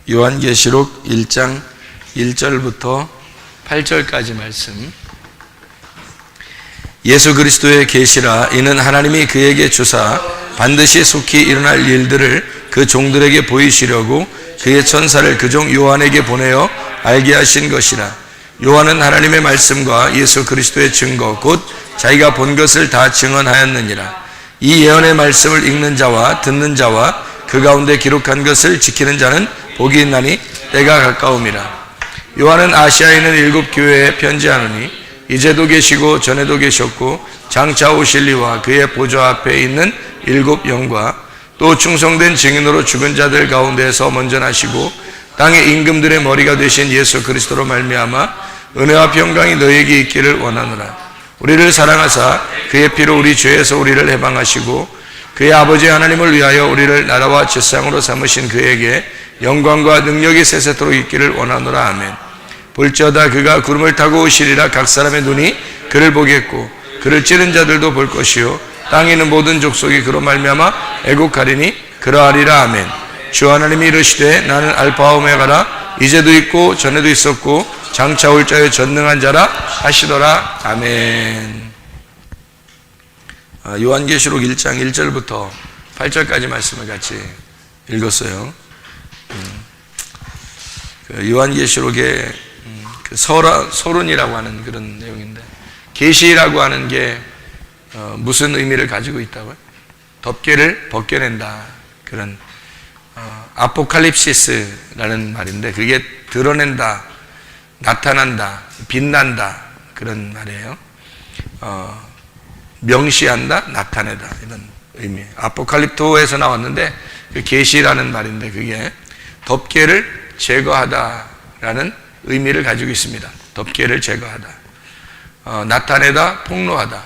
요한계시록 1장 1절부터 8절까지 말씀. 예수 그리스도의 계시라. 이는 하나님이 그에게 주사 반드시 속히 일어날 일들을 그 종들에게 보이시려고 그의 천사를 그 종 요한에게 보내어 알게 하신 것이라. 요한은 하나님의 말씀과 예수 그리스도의 증거 곧 자기가 본 것을 다 증언하였느니라. 이 예언의 말씀을 읽는 자와 듣는 자와 그 가운데 기록한 것을 지키는 자는 복이 있나니 때가 가까움이라. 요한은 아시아에 있는 7 교회에 편지하노니 이제도 계시고 전에도 계셨고 장차 오실 이와 그의 보좌 앞에 있는 7 영과 또 충성된 증인으로 죽은 자들 가운데에서 먼저 나시고 땅의 임금들의 머리가 되신 예수 그리스도로 말미암아 은혜와 평강이 너희에게 있기를 원하노라. 우리를 사랑하사 그의 피로 우리 죄에서 우리를 해방하시고 그의 아버지 하나님을 위하여 우리를 나라와 제상으로 삼으신 그에게 영광과 능력이 세세토록 있기를 원하노라. 아멘. 볼지어다 그가 구름을 타고 오시리라. 각 사람의 눈이 그를 보겠고 그를 찌른 자들도 볼 것이요 땅에 있는 모든 족속이 그로 말미암아 애곡하리니 그러하리라. 아멘. 주 하나님이 이르시되 나는 알파와 오메가라. 이제도 있고 전에도 있었고 장차 올 자의 전능한 자라 하시더라. 아멘. 요한계시록 1장 1절부터 8절까지 말씀을 같이 읽었어요. 요한계시록의 서론이라고 하는 그런 내용인데, 계시라고 하는 게 무슨 의미를 가지고 있다고요? 덮개를 벗겨낸다, 그런 아포칼립시스라는 말인데, 그게 드러낸다, 나타난다, 빛난다, 그런 말이에요. 명시한다, 나타내다, 이런 의미. 아포칼립토에서 나왔는데 그 계시라는 말인데 그게 덮개를 제거하다라는 의미를 가지고 있습니다. 덮개를 제거하다, 나타내다, 폭로하다,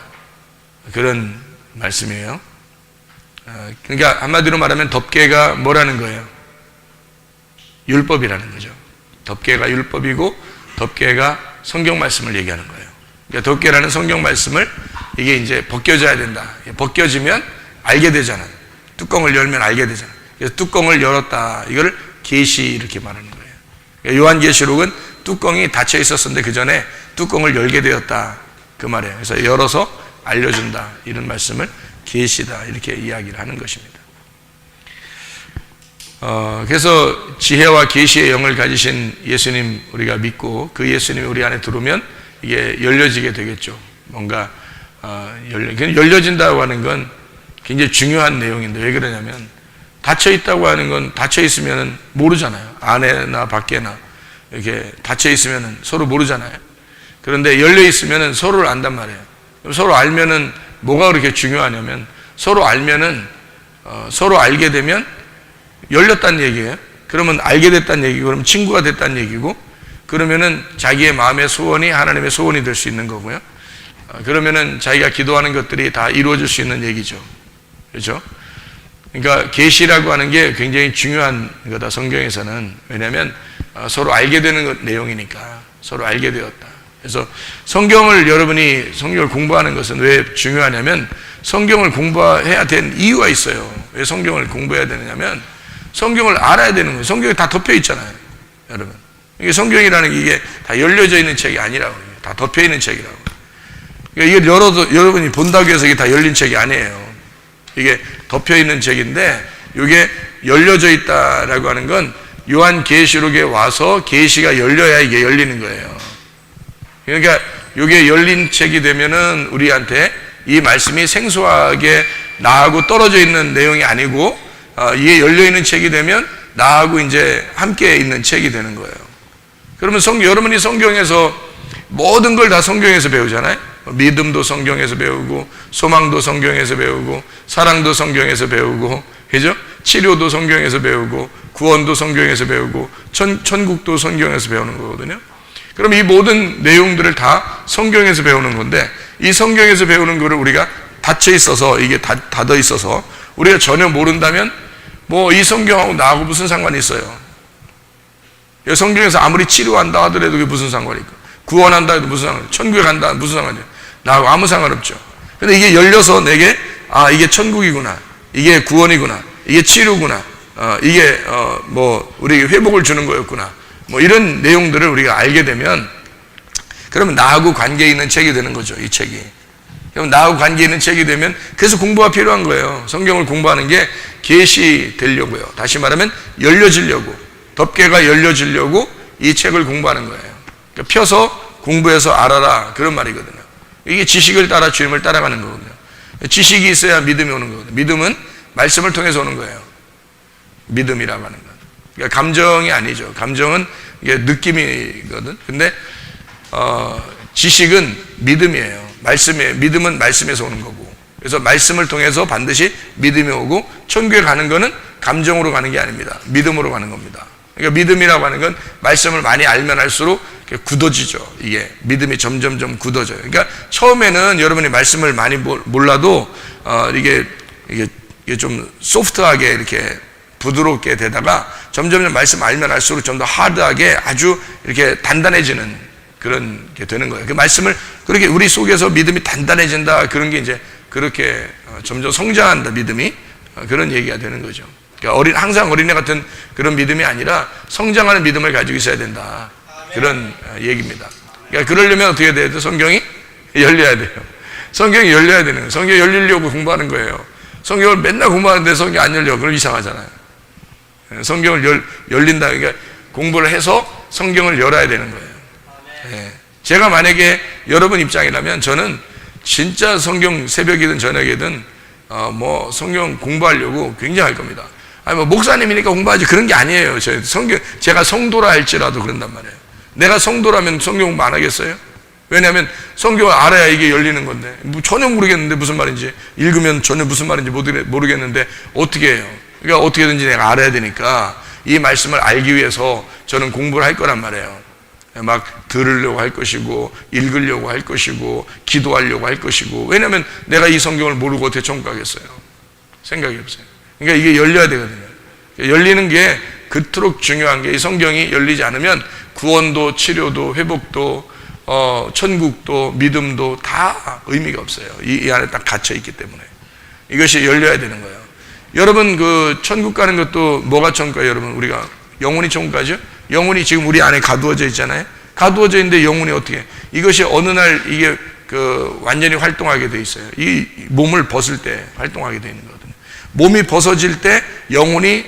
그런 말씀이에요. 그러니까 한마디로 말하면 덮개가 뭐라는 거예요? 율법이라는 거죠. 덮개가 율법이고 덮개가 성경 말씀을 얘기하는 거예요. 그러니까 덮개라는 성경 말씀을 이게 이제 벗겨져야 된다. 벗겨지면 알게 되잖아요. 뚜껑을 열면 알게 되잖아요. 그래서 뚜껑을 열었다, 이걸 계시 이렇게 말하는 거예요. 그러니까 요한계시록은 뚜껑이 닫혀 있었는데 그 전에 뚜껑을 열게 되었다, 그 말이에요. 그래서 열어서 알려준다, 이런 말씀을 계시다 이렇게 이야기를 하는 것입니다. 그래서 지혜와 계시의 영을 가지신 예수님 우리가 믿고 그 예수님이 우리 안에 들어오면 이게 열려지게 되겠죠. 뭔가 열려진다고 하는 건 굉장히 중요한 내용인데, 왜 그러냐면 닫혀 있다고 하는 건 닫혀 있으면 모르잖아요. 안에나 밖에나 이렇게 닫혀 있으면 서로 모르잖아요. 그런데 열려 있으면 서로를 안단 말이에요. 서로 알면은 뭐가 그렇게 중요하냐면, 서로 알면은 서로 알게 되면 열렸다는 얘기예요. 그러면 알게 됐다는 얘기고, 그러면 친구가 됐다는 얘기고, 그러면은 자기의 마음의 소원이 하나님의 소원이 될 수 있는 거고요. 그러면은 자기가 기도하는 것들이 다 이루어질 수 있는 얘기죠. 그렇죠? 그러니까 계시라고 하는 게 굉장히 중요한 거다, 성경에서는. 왜냐하면 서로 알게 되는 내용이니까. 서로 알게 되었다. 그래서 여러분이 성경을 공부하는 것은 왜 중요하냐면, 성경을 공부해야 된 이유가 있어요. 왜 성경을 공부해야 되느냐면, 성경을 알아야 되는 거예요. 성경에 다 덮여 있잖아요, 여러분. 이게 성경이라는 게 이게 다 열려져 있는 책이 아니라고, 다 덮여 있는 책이라고. 그러니까 이게 여러분이 본다고 해서 이게 다 열린 책이 아니에요. 이게 덮여 있는 책인데, 이게 열려져 있다라고 하는 건 요한계시록에 와서 계시가 열려야 이게 열리는 거예요. 그러니까 이게 열린 책이 되면은 우리한테 이 말씀이 생소하게 나하고 떨어져 있는 내용이 아니고, 이게 열려 있는 책이 되면 나하고 이제 함께 있는 책이 되는 거예요. 그러면 여러분이 성경에서 모든 걸 다 성경에서 배우잖아요. 믿음도 성경에서 배우고, 소망도 성경에서 배우고, 사랑도 성경에서 배우고, 그죠? 치료도 성경에서 배우고, 구원도 성경에서 배우고, 천국도 성경에서 배우는 거거든요. 그럼 이 모든 내용들을 다 성경에서 배우는 건데, 이 성경에서 배우는 거를 우리가 닫혀 있어서, 이게 닫혀 있어서 우리가 전혀 모른다면 뭐 이 성경하고 나하고 무슨 상관이 있어요? 성경에서 아무리 치료한다 하더라도 그게 무슨 상관이 있고, 구원한다 해도 무슨 상관이 있고, 천국에 간다 무슨 상관이에요? 나하고 아무 상관없죠. 근데 이게 열려서 내게 이게 천국이구나, 이게 구원이구나, 이게 치료구나, 이게 뭐 우리에게 회복을 주는 거였구나. 뭐 이런 내용들을 우리가 알게 되면 그러면 나하고 관계 있는 책이 되는 거죠. 이 책이. 그럼 나하고 관계 있는 책이 되면 그래서 공부가 필요한 거예요. 성경을 공부하는 게 계시되려고요. 다시 말하면 열려지려고, 덮개가 열려지려고 이 책을 공부하는 거예요. 그러니까 펴서 공부해서 알아라, 그런 말이거든요. 이게 지식을 따라 주님을 따라가는 거거든요. 지식이 있어야 믿음이 오는 거거든요. 믿음은 말씀을 통해서 오는 거예요. 믿음이라고 하는 건. 그러니까 감정이 아니죠. 감정은 이게 느낌이거든. 근데 지식은 믿음이에요. 말씀이에요. 믿음은 말씀에서 오는 거고. 그래서 말씀을 통해서 반드시 믿음이 오고, 천국에 가는 거는 감정으로 가는 게 아닙니다. 믿음으로 가는 겁니다. 그러니까 믿음이라고 하는 건 말씀을 많이 알면 할수록 굳어지죠. 이게 믿음이 점점점 굳어져요. 그러니까 처음에는 여러분이 말씀을 많이 몰라도 이게 좀 소프트하게 이렇게 부드럽게 되다가 점점 말씀 알면 알수록 좀 더 하드하게 아주 이렇게 단단해지는 그런 게 되는 거예요. 그 말씀을 그렇게 우리 속에서 믿음이 단단해진다, 그런 게 이제 그렇게 점점 성장한다, 믿음이. 그런 얘기가 되는 거죠. 그러니까 항상 어린애 같은 그런 믿음이 아니라 성장하는 믿음을 가지고 있어야 된다, 그런 얘기입니다. 그러니까 그러려면 어떻게 돼야 돼요? 성경이 열려야 돼요. 성경이 열려야 되는 거예요. 성경이 열리려고 공부하는 거예요. 성경을 맨날 공부하는데 성경이 안 열려. 그럼 이상하잖아요. 성경을 열린다. 그러니까 공부를 해서 성경을 열어야 되는 거예요. 예. 제가 만약에 여러분 입장이라면 저는 진짜 성경 새벽이든 저녁이든 뭐 성경 공부하려고 굉장히 할 겁니다. 아니 뭐 목사님이니까 공부하지, 그런 게 아니에요. 제가 성도라 할지라도 그런단 말이에요. 내가 성도라면 성경 공부 안 하겠어요? 왜냐하면 성경을 알아야 이게 열리는 건데, 뭐 전혀 모르겠는데 무슨 말인지, 읽으면 전혀 무슨 말인지 모르겠는데 어떻게 해요? 그러니까 어떻게든지 내가 알아야 되니까 이 말씀을 알기 위해서 저는 공부를 할 거란 말이에요. 막 들으려고 할 것이고, 읽으려고 할 것이고, 기도하려고 할 것이고. 왜냐하면 내가 이 성경을 모르고 어떻게 천국 가겠어요? 생각이 없어요. 그러니까 이게 열려야 되거든요. 열리는 게 그토록 중요한 게, 이 성경이 열리지 않으면 구원도 치료도 회복도 천국도 믿음도 다 의미가 없어요. 이 안에 딱 갇혀 있기 때문에 이것이 열려야 되는 거예요. 여러분 그 천국 가는 것도 뭐가 천국 가요? 여러분 우리가 영혼이 천국 가죠? 영혼이 지금 우리 안에 가두어져 있잖아요. 가두어져 있는데 영혼이 어떻게, 이것이 어느 날 이게 완전히 활동하게 돼 있어요. 이 몸을 벗을 때 활동하게 돼 있는 거거든요. 몸이 벗어질 때 영혼이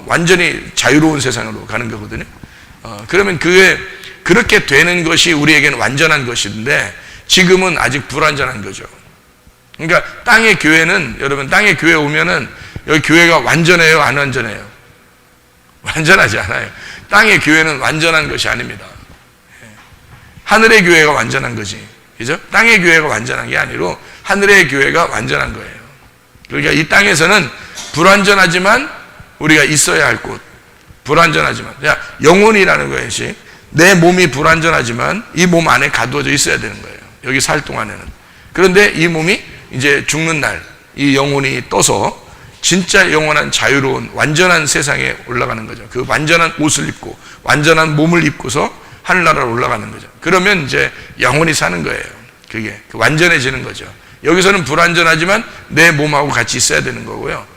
완전히 자유로운 세상으로 가는 거거든요. 그러면 그렇게 되는 것이 우리에게는 완전한 것인데 지금은 아직 불완전한 거죠. 그러니까 땅의 교회는, 여러분 땅의 교회 오면은 여기 교회가 완전해요, 안 완전해요? 완전하지 않아요. 땅의 교회는 완전한 것이 아닙니다. 하늘의 교회가 완전한 거지, 그죠? 땅의 교회가 완전한 게 아니고 하늘의 교회가 완전한 거예요. 그러니까 이 땅에서는 불완전하지만 우리가 있어야 할 곳, 불완전하지만, 영혼이라는 것이 내 몸이 불완전하지만 이 몸 안에 가두어져 있어야 되는 거예요. 여기 살 동안에는. 그런데 이 몸이 이제 죽는 날 이 영혼이 떠서 진짜 영원한 자유로운 완전한 세상에 올라가는 거죠. 그 완전한 옷을 입고 완전한 몸을 입고서 하늘나라로 올라가는 거죠. 그러면 이제 영혼이 사는 거예요. 그게 완전해지는 거죠. 여기서는 불완전하지만 내 몸하고 같이 있어야 되는 거고요.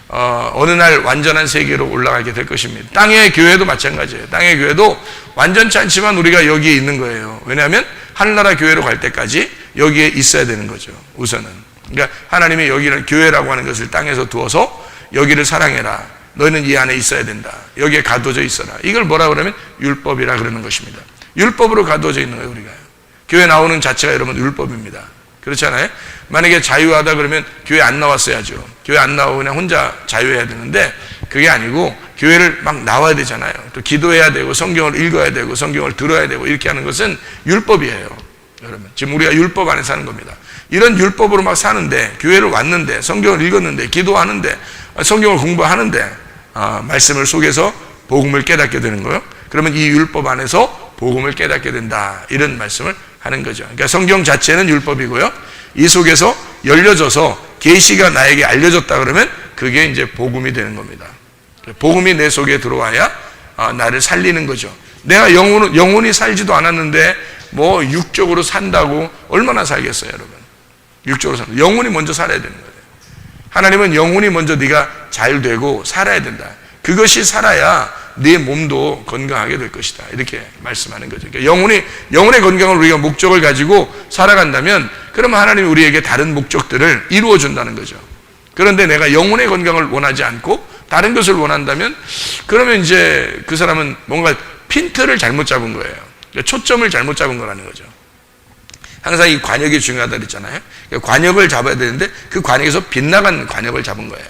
어느 날 완전한 세계로 올라가게 될 것입니다. 땅의 교회도 마찬가지예요. 땅의 교회도 완전치 않지만 우리가 여기에 있는 거예요. 왜냐하면 하늘나라 교회로 갈 때까지 여기에 있어야 되는 거죠. 우선은. 그러니까 하나님이 여기를 교회라고 하는 것을 땅에서 두어서 여기를 사랑해라, 너희는 이 안에 있어야 된다, 여기에 가두어져 있어라. 이걸 뭐라 그러면 율법이라 그러는 것입니다. 율법으로 가두어져 있는 거예요. 우리가 교회 나오는 자체가 여러분 율법입니다. 그렇잖아요. 만약에 자유하다 그러면 교회 안 나왔어야죠. 교회 안 나오고 그냥 혼자 자유해야 되는데 그게 아니고 교회를 막 나와야 되잖아요. 또 기도해야 되고 성경을 읽어야 되고 성경을 들어야 되고 이렇게 하는 것은 율법이에요. 여러분 지금 우리가 율법 안에 사는 겁니다. 이런 율법으로 막 사는데, 교회를 왔는데, 성경을 읽었는데, 기도하는데, 성경을 공부하는데 말씀을 속에서 복음을 깨닫게 되는 거예요. 그러면 이 율법 안에서 복음을 깨닫게 된다, 이런 말씀을 하는 거죠. 그러니까 성경 자체는 율법이고요, 이 속에서 열려져서 계시가 나에게 알려졌다 그러면 그게 이제 복음이 되는 겁니다. 복음이 내 속에 들어와야 나를 살리는 거죠. 내가 영혼이 살지도 않았는데 뭐 육적으로 산다고 얼마나 살겠어요, 여러분? 육적으로 산다. 영혼이 먼저 살아야 되는 거예요. 하나님은 영혼이 먼저 네가 잘 되고 살아야 된다. 그것이 살아야 네 몸도 건강하게 될 것이다. 이렇게 말씀하는 거죠. 그러니까 영혼의 건강을 우리가 목적을 가지고 살아간다면 그러면 하나님이 우리에게 다른 목적들을 이루어 준다는 거죠. 그런데 내가 영혼의 건강을 원하지 않고 다른 것을 원한다면 그러면 이제 그 사람은 뭔가 핀트를 잘못 잡은 거예요. 그러니까 초점을 잘못 잡은 거라는 거죠. 항상 이 관역이 중요하다 그랬잖아요. 그러니까 관역을 잡아야 되는데 그 관역에서 빗나간 관역을 잡은 거예요.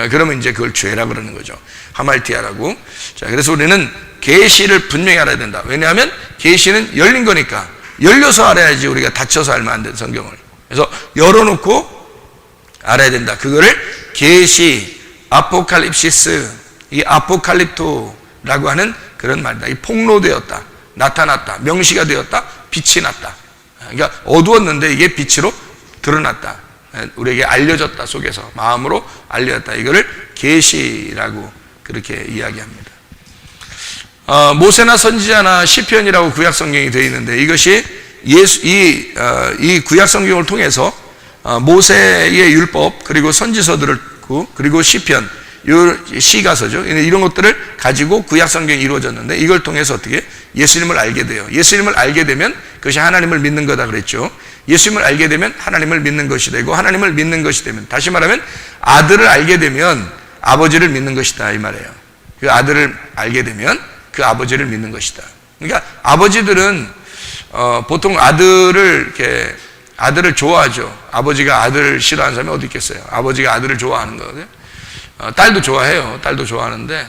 그러면 이제 그걸 죄라 그러는 거죠. 하말티아라고. 자, 그래서 우리는 계시를 분명히 알아야 된다. 왜냐하면 계시는 열린 거니까. 열려서 알아야지 우리가 닫혀서 알면 안 돼, 성경을. 그래서 열어놓고 알아야 된다. 그거를 계시, 아포칼립시스, 이 아포칼립토라고 하는 그런 말이다. 이 폭로되었다, 나타났다, 명시가 되었다, 빛이 났다. 그러니까 어두웠는데 이게 빛으로 드러났다. 우리에게 알려졌다. 속에서 마음으로 알려졌다. 이거를 계시라고 그렇게 이야기합니다. 모세나 선지자나 시편이라고 구약 성경이 되어 있는데 이것이 이 구약 성경을 통해서 모세의 율법 그리고 선지서들을 그리고 시편 시가서죠. 이런 것들을 가지고 구약 성경이 이루어졌는데 이걸 통해서 어떻게 예수님을 알게 돼요. 예수님을 알게 되면 그것이 하나님을 믿는 거다 그랬죠. 예수님을 알게 되면 하나님을 믿는 것이 되고 하나님을 믿는 것이 되면 다시 말하면 아들을 알게 되면 아버지를 믿는 것이다 이 말이에요. 그 아들을 알게 되면 그 아버지를 믿는 것이다. 그러니까 아버지들은 보통 아들을 좋아하죠. 아버지가 아들을 싫어하는 사람이 어디 있겠어요. 아버지가 아들을 좋아하는 거거든요. 딸도 좋아해요. 딸도 좋아하는데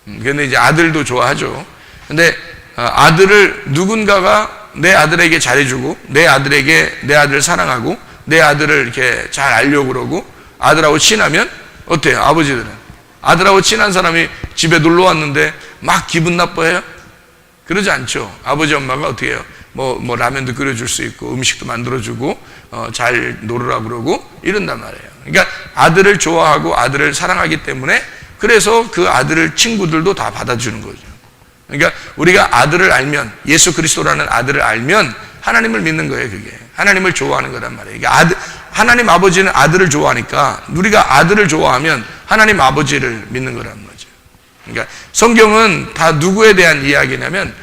근데 이제 아들도 좋아하죠. 근데 아들을 누군가가 내 아들에게 잘해주고 내 아들을 사랑하고 내 아들을 이렇게 잘 알려고 그러고 아들하고 친하면 어때요? 아버지들은 아들하고 친한 사람이 집에 놀러 왔는데 막 기분 나빠해요? 그러지 않죠. 아버지 엄마가 어떻게 해요? 뭐 라면도 끓여줄 수 있고 음식도 만들어주고 잘 놀으라 그러고 이런단 말이에요. 그러니까 아들을 좋아하고 아들을 사랑하기 때문에 그래서 그 아들을 친구들도 다 받아주는 거죠. 그러니까 우리가 아들을 알면 예수 그리스도라는 아들을 알면 하나님을 믿는 거예요. 그게 하나님을 좋아하는 거란 말이에요. 그러니까 하나님 아버지는 아들을 좋아하니까 우리가 아들을 좋아하면 하나님 아버지를 믿는 거란 거죠. 그러니까 성경은 다 누구에 대한 이야기냐면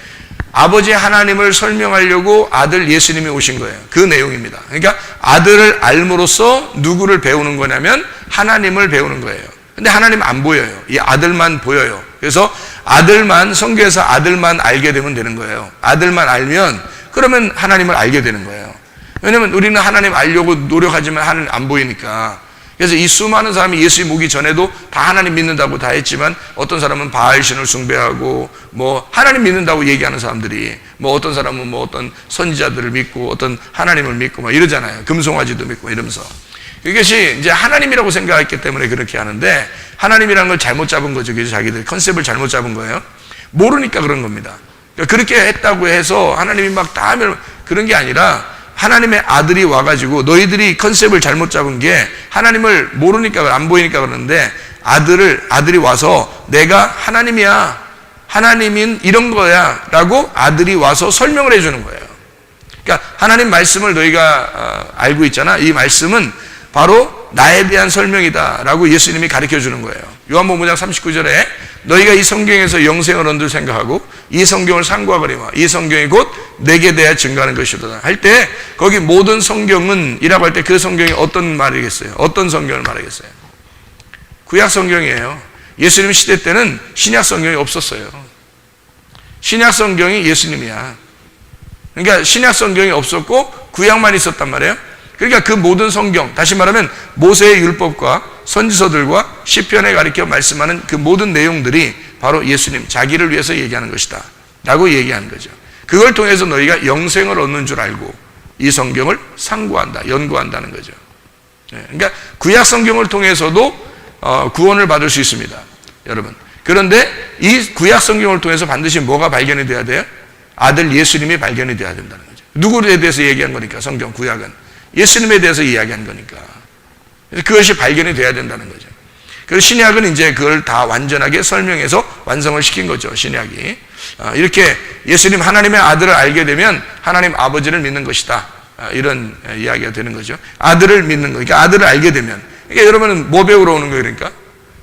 아버지 하나님을 설명하려고 아들 예수님이 오신 거예요. 그 내용입니다. 그러니까 아들을 알므로써 누구를 배우는 거냐면 하나님을 배우는 거예요. 근데 하나님 안 보여요. 이 아들만 보여요. 그래서 성경에서 아들만 알게 되면 되는 거예요. 아들만 알면 그러면 하나님을 알게 되는 거예요. 왜냐면 우리는 하나님 알려고 노력하지만 하나님 안 보이니까. 그래서 이 수많은 사람이 예수님 오기 전에도 다 하나님 믿는다고 다 했지만 어떤 사람은 바알신을 숭배하고 뭐 하나님 믿는다고 얘기하는 사람들이 뭐 어떤 사람은 뭐 어떤 선지자들을 믿고 어떤 하나님을 믿고 막 이러잖아요. 금송아지도 믿고 이러면서. 이것이 이제 하나님이라고 생각했기 때문에 그렇게 하는데 하나님이라는 걸 잘못 잡은 거죠. 그래서 자기들 컨셉을 잘못 잡은 거예요. 모르니까 그런 겁니다. 그러니까 그렇게 했다고 해서 하나님이 막 다 하면 그런 게 아니라 하나님의 아들이 와가지고 너희들이 컨셉을 잘못 잡은 게 하나님을 모르니까 안 보이니까 그러는데 아들이 와서 내가 하나님이야, 하나님인 이런 거야 라고 아들이 와서 설명을 해주는 거예요. 그러니까 하나님 말씀을 너희가 알고 있잖아. 이 말씀은 바로 나에 대한 설명이다 라고 예수님이 가르쳐 주는 거예요. 요한복음 5장 39절에 너희가 이 성경에서 영생을 얻을 생각하고 이 성경을 상고하거니와 이 성경이 곧 내게 대하여 증거하는 것이다 할 때 거기 모든 성경은 이라고 할 때 그 성경이 어떤 말이겠어요? 어떤 성경을 말하겠어요? 구약 성경이에요. 예수님 시대 때는 신약 성경이 없었어요. 신약 성경이 예수님이야. 그러니까 신약 성경이 없었고 구약만 있었단 말이에요. 그러니까 그 모든 성경, 다시 말하면 모세의 율법과 선지서들과 시편에 가리켜 말씀하는 그 모든 내용들이 바로 예수님, 자기를 위해서 얘기하는 것이다 라고 얘기하는 거죠. 그걸 통해서 너희가 영생을 얻는 줄 알고 이 성경을 상고한다, 연구한다는 거죠. 그러니까 구약 성경을 통해서도 구원을 받을 수 있습니다, 여러분. 그런데 이 구약 성경을 통해서 반드시 뭐가 발견이 돼야 돼요? 아들 예수님이 발견이 돼야 된다는 거죠. 누구에 대해서 얘기한 거니까 성경, 구약은. 예수님에 대해서 이야기한 거니까. 그것이 발견이 돼야 된다는 거죠. 그래서 신약은 이제 그걸 다 완전하게 설명해서 완성을 시킨 거죠, 신약이. 이렇게 예수님 하나님의 아들을 알게 되면 하나님 아버지를 믿는 것이다. 이런 이야기가 되는 거죠. 아들을 믿는 거. 그러니까 아들을 알게 되면 그러니까 여러분은 뭐 배우러 오는 거예요? 그러니까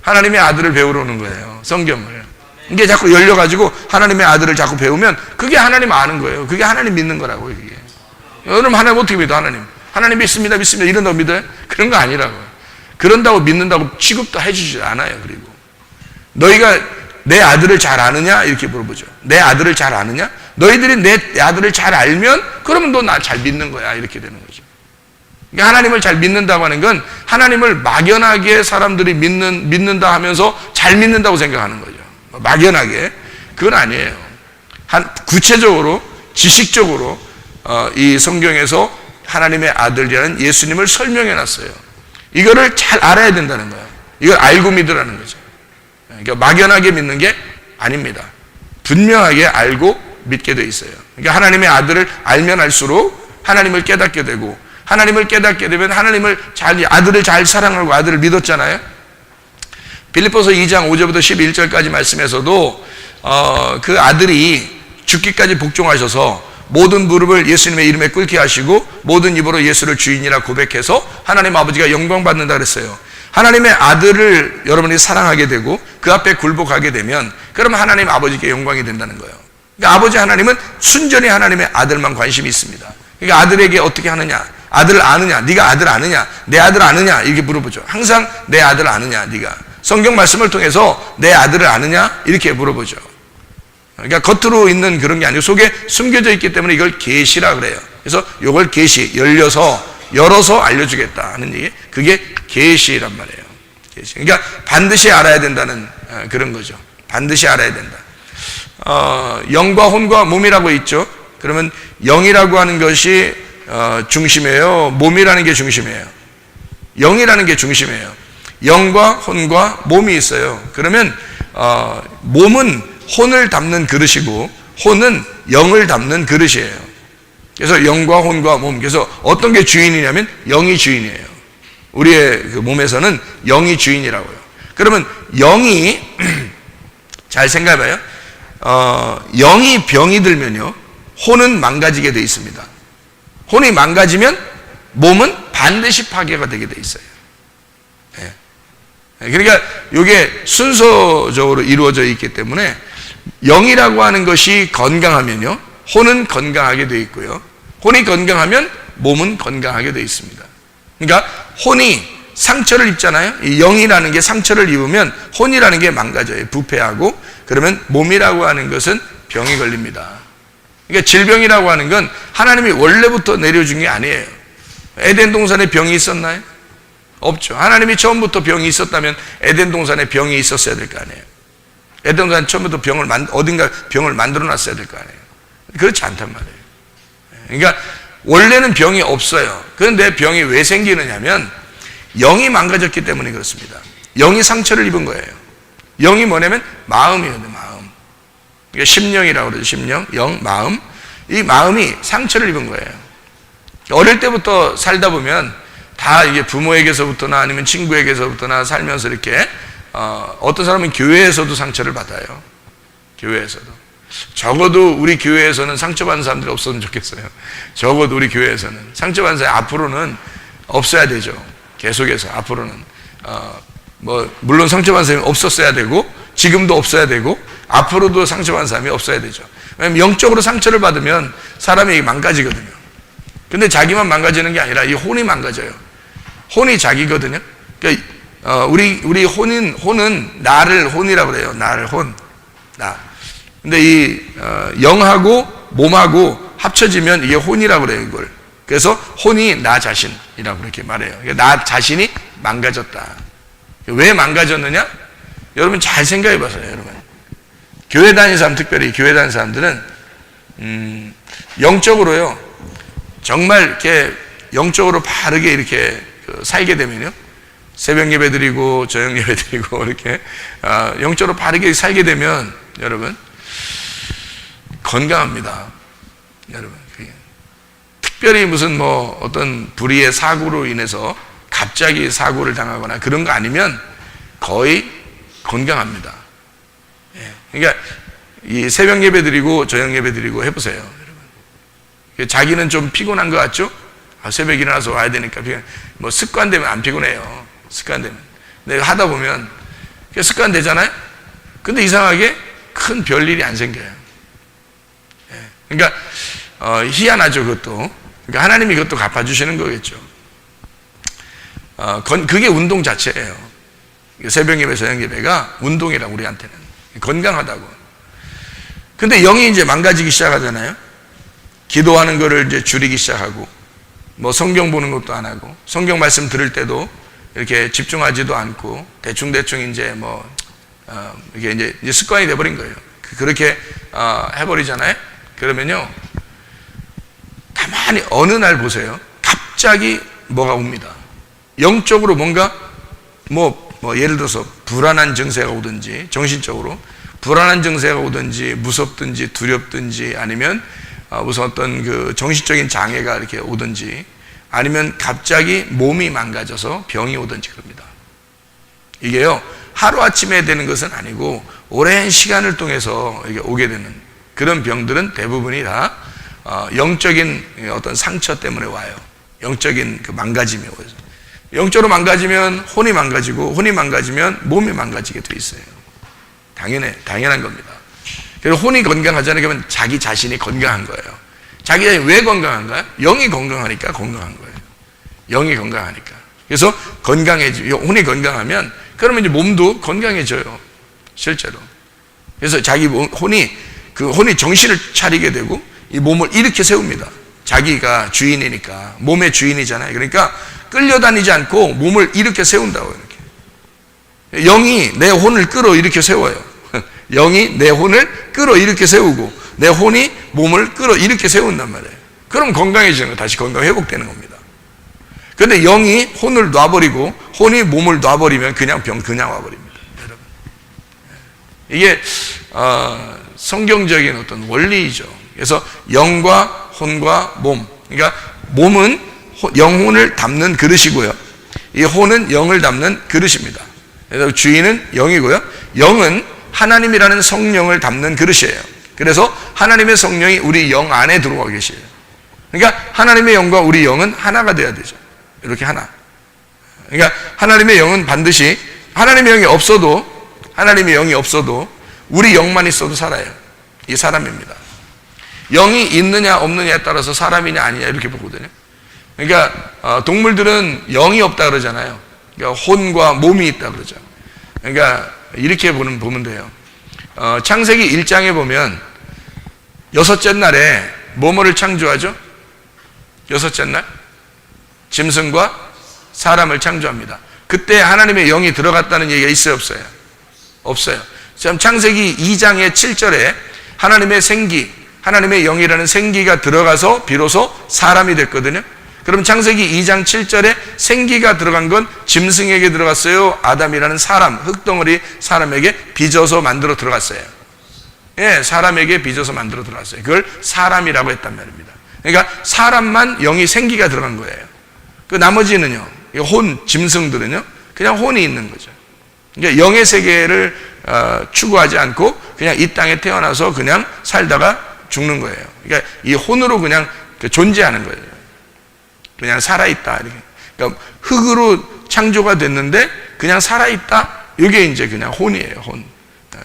하나님의 아들을 배우러 오는 거예요. 성경을. 이게 자꾸 열려가지고 하나님의 아들을 자꾸 배우면 그게 하나님 아는 거예요. 그게 하나님 믿는 거라고요. 이게. 여러분 하나님 어떻게 믿어? 하나님 믿습니다 이런다고 믿어요? 그런 거 아니라고요. 그런다고 믿는다고 취급도 해주지 않아요. 그리고 너희가 내 아들을 잘 아느냐? 이렇게 물어보죠. 내 아들을 잘 아느냐? 너희들이 내 아들을 잘 알면 그러면 너 나 잘 믿는 거야. 이렇게 되는 거죠. 그러니까 하나님을 잘 믿는다고 하는 건 하나님을 막연하게 사람들이 믿는다 하면서 잘 믿는다고 생각하는 거죠. 막연하게. 그건 아니에요. 구체적으로 지식적으로 이 성경에서 하나님의 아들이라는 예수님을 설명해 놨어요. 이거를 잘 알아야 된다는 거예요. 이걸 알고 믿으라는 거죠. 그러니까 막연하게 믿는 게 아닙니다. 분명하게 알고 믿게 돼 있어요. 그러니까 하나님의 아들을 알면 알수록 하나님을 깨닫게 되고, 하나님을 깨닫게 되면 아들을 잘 사랑하고 아들을 믿었잖아요. 빌립보서 2장 5절부터 11절까지 말씀에서도 그 아들이 죽기까지 복종하셔서 모든 무릎을 예수님의 이름에 꿇게 하시고 모든 입으로 예수를 주인이라 고백해서 하나님 아버지가 영광 받는다 그랬어요. 하나님의 아들을 여러분이 사랑하게 되고 그 앞에 굴복하게 되면 그러면 하나님 아버지께 영광이 된다는 거예요. 그러니까 아버지 하나님은 순전히 하나님의 아들만 관심이 있습니다. 그러니까 아들에게 어떻게 하느냐? 아들을 아느냐? 네가 아들 아느냐? 내 아들 아느냐? 이렇게 물어보죠. 항상 내 아들 아느냐? 네가 성경 말씀을 통해서 내 아들을 아느냐? 이렇게 물어보죠. 그러니까 겉으로 있는 그런 게 아니고 속에 숨겨져 있기 때문에 이걸 계시라 그래요. 그래서 이걸 계시, 열어서 알려주겠다 하는 얘기, 그게 계시란 말이에요. 계시. 그러니까 반드시 알아야 된다는 그런 거죠. 반드시 알아야 된다. 영과 혼과 몸이라고 있죠. 그러면 영이라고 하는 것이 중심이에요? 몸이라는 게 중심이에요? 영이라는 게 중심이에요. 영과 혼과 몸이 있어요. 그러면 몸은 혼을 담는 그릇이고 혼은 영을 담는 그릇이에요. 그래서 영과 혼과 몸, 그래서 어떤 게 주인이냐면 영이 주인이에요. 우리의 그 몸에서는 영이 주인이라고요. 그러면 영이 잘 생각해봐요. 영이 병이 들면요 혼은 망가지게 돼 있습니다. 혼이 망가지면 몸은 반드시 파괴가 되게 돼 있어요. 그러니까 이게 순서적으로 이루어져 있기 때문에 영이라고 하는 것이 건강하면요 혼은 건강하게 되어 있고요, 혼이 건강하면 몸은 건강하게 되어 있습니다. 그러니까 혼이 상처를 입잖아요. 이 영이라는 게 상처를 입으면 혼이라는 게 망가져요. 부패하고. 그러면 몸이라고 하는 것은 병이 걸립니다. 그러니까 질병이라고 하는 건 하나님이 원래부터 내려준 게 아니에요. 에덴 동산에 병이 있었나요? 없죠. 하나님이 처음부터 병이 있었다면 에덴 동산에 병이 있었어야 될 거 아니에요. 에덴 동산에 처음부터 어딘가 병을 만들어 놨어야 될 거 아니에요. 그렇지 않단 말이에요. 그러니까 원래는 병이 없어요. 그런데 병이 왜 생기느냐면 영이 망가졌기 때문에 그렇습니다. 영이 상처를 입은 거예요. 영이 뭐냐면 마음이에요. 마음. 그러니까 심령이라고 그러죠. 심령, 영, 마음. 이 마음이 상처를 입은 거예요. 어릴 때부터 살다 보면 다 이게 부모에게서부터나 아니면 친구에게서부터나 살면서 이렇게 어떤 사람은 교회에서도 상처를 받아요. 교회에서도. 적어도 우리 교회에서는 상처받는 사람들이 없었으면 좋겠어요. 적어도 우리 교회에서는 상처받는 사람이 앞으로는 없어야 되죠. 계속해서 앞으로는 물론 상처받는 사람이 없었어야 되고 지금도 없어야 되고 앞으로도 상처받는 사람이 없어야 되죠. 왜냐하면 영적으로 상처를 받으면 사람이 망가지거든요. 근데 자기만 망가지는 게 아니라 이 혼이 망가져요. 혼이 자기거든요. 그러니까 우리 혼은 나를 혼이라고 그래요. 나를 혼, 나. 근데 이 영하고 몸하고 합쳐지면 이게 혼이라고 그래요. 이걸. 그래서 혼이 나 자신이라고 그렇게 말해요. 그러니까 나 자신이 망가졌다. 왜 망가졌느냐? 여러분 잘 생각해 보세요. 여러분 교회 다니는 사람, 특별히 교회 다니는 사람들은 영적으로요 정말 이렇게 영적으로 바르게 이렇게 살게 되면요 새벽 예배 드리고 저녁 예배 드리고 이렇게 영적으로 바르게 살게 되면 여러분 건강합니다. 여러분 특별히 무슨 어떤 불의의 사고로 인해서 갑자기 사고를 당하거나 그런 거 아니면 거의 건강합니다. 그러니까 이 새벽 예배 드리고 저녁 예배 드리고 해보세요. 여러분 자기는 좀 피곤한 것 같죠? 새벽에 일어나서 와야 되니까 습관되면 안 피곤해요. 습관되면. 내가 하다 보면 습관되잖아요. 근데 이상하게 큰 별일이 안 생겨요. 그러니까 희한하죠, 그것도. 그러니까 하나님이 그것도 갚아주시는 거겠죠. 그게 운동 자체예요. 새벽 예배, 저녁 예배가 운동이라고, 우리한테는. 건강하다고. 근데 영이 이제 망가지기 시작하잖아요. 기도하는 거를 이제 줄이기 시작하고, 뭐 성경 보는 것도 안 하고, 성경 말씀 들을 때도 이렇게 집중하지도 않고, 대충대충 이제 이게 이제 습관이 돼버린 거예요. 그렇게 해버리잖아요. 그러면요, 가만히 어느 날 보세요. 갑자기 뭐가 옵니다. 영적으로 뭔가 예를 들어서 불안한 증세가 오든지, 정신적으로 불안한 증세가 오든지, 무섭든지 두렵든지, 아니면 무슨 어떤 그 정신적인 장애가 이렇게 오든지, 아니면 갑자기 몸이 망가져서 병이 오든지 그럽니다. 이게요, 하루아침에 되는 것은 아니고 오랜 시간을 통해서 이게 오게 되는 그런 병들은 대부분이 다 영적인 어떤 상처 때문에 와요. 영적인 그 망가짐이 오요. 영적으로 망가지면 혼이 망가지고, 혼이 망가지면 몸이 망가지게 돼 있어요. 당연한 겁니다. 그리고 혼이 건강하잖아요. 그러면 자기 자신이 건강한 거예요. 자기 자신이 왜 건강한가요? 영이 건강하니까 건강한 거예요. 영이 건강하니까. 그래서 혼이 건강하면, 그러면 이제 몸도 건강해져요. 실제로. 그래서 자기 혼이 정신을 차리게 되고, 이 몸을 이렇게 세웁니다. 자기가 주인이니까, 몸의 주인이잖아요. 그러니까 끌려다니지 않고 몸을 이렇게 세운다고, 이렇게. 영이 내 혼을 끌어 이렇게 세워요. 영이 내 혼을 끌어 이렇게 세우고, 내 혼이 몸을 끌어 이렇게 세운단 말이에요. 그럼 건강해지는 거, 다시 건강 회복되는 겁니다. 그런데 영이 혼을 놔버리고, 혼이 몸을 놔버리면 그냥 와버립니다. 여러분, 이게 성경적인 어떤 원리이죠. 그래서 영과 혼과 몸, 그러니까 몸은 영혼을 담는 그릇이고요, 이 혼은 영을 담는 그릇입니다. 그래서 주인은 영이고요, 영은 하나님이라는 성령을 담는 그릇이에요. 그래서 하나님의 성령이 우리 영 안에 들어와 계셔요. 그러니까 하나님의 영과 우리 영은 하나가 돼야 되죠. 이렇게 하나. 그러니까 하나님의 영은 반드시, 하나님의 영이 없어도 우리 영만 있어도 살아요. 이 사람입니다. 영이 있느냐 없느냐에 따라서 사람이냐 아니냐 이렇게 보거든요. 그러니까 동물들은 영이 없다 그러잖아요. 그러니까 혼과 몸이 있다 그러죠. 그러니까 이렇게 보면 돼요. 창세기 1장에 보면 여섯째 날에 뭐를 창조하죠? 여섯째 날 짐승과 사람을 창조합니다. 그때 하나님의 영이 들어갔다는 얘기가 있어요, 없어요? 없어요. 지금 창세기 2장의 7절에 하나님의 생기, 하나님의 영이라는 생기가 들어가서 비로소 사람이 됐거든요. 그럼 창세기 2장 7절에 생기가 들어간 건 짐승에게 들어갔어요? 아담이라는 사람, 흙덩어리 사람에게 빚어서 만들어 들어갔어요. 예, 사람에게 빚어서 만들어 들어갔어요. 그걸 사람이라고 했단 말입니다. 그러니까 사람만 영이 생기가 들어간 거예요. 그 나머지는요, 짐승들은요, 그냥 혼이 있는 거죠. 그러니까 영의 세계를 추구하지 않고 그냥 이 땅에 태어나서 그냥 살다가 죽는 거예요. 그러니까 이 혼으로 그냥 존재하는 거예요. 그냥 살아있다. 이렇게. 그러니까 흙으로 창조가 됐는데 그냥 살아있다. 이게 이제 그냥 혼이에요, 혼.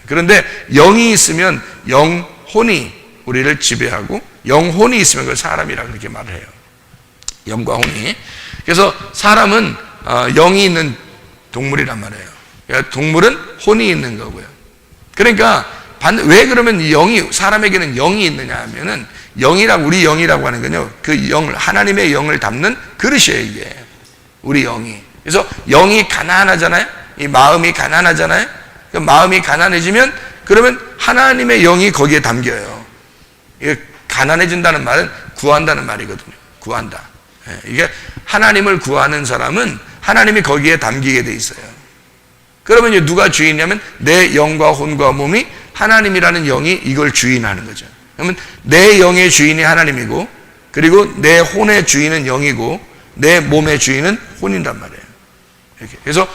그런데 영이 있으면 영혼이 우리를 지배하고, 영혼이 있으면 그걸 사람이라고 그렇게 말을 해요. 영과 혼이. 그래서 사람은 영이 있는 동물이란 말이에요. 그러니까 동물은 혼이 있는 거고요. 그러니까 왜 그러면 사람에게는 영이 있느냐 하면은, 우리 영이라고 하는 건요, 그 영을, 하나님의 영을 담는 그릇이에요, 이게. 우리 영이. 그래서 영이 가난하잖아요? 이 마음이 가난하잖아요? 그 마음이 가난해지면, 그러면 하나님의 영이 거기에 담겨요. 이게 가난해진다는 말은 구한다는 말이거든요. 구한다. 이게 하나님을 구하는 사람은 하나님이 거기에 담기게 돼 있어요. 그러면 이제 누가 주인이냐면 내 영과 혼과 몸이, 하나님이라는 영이 이걸 주인하는 거죠. 그러면 내 영의 주인이 하나님이고, 그리고 내 혼의 주인은 영이고, 내 몸의 주인은 혼이란 말이에요. 이렇게. 그래서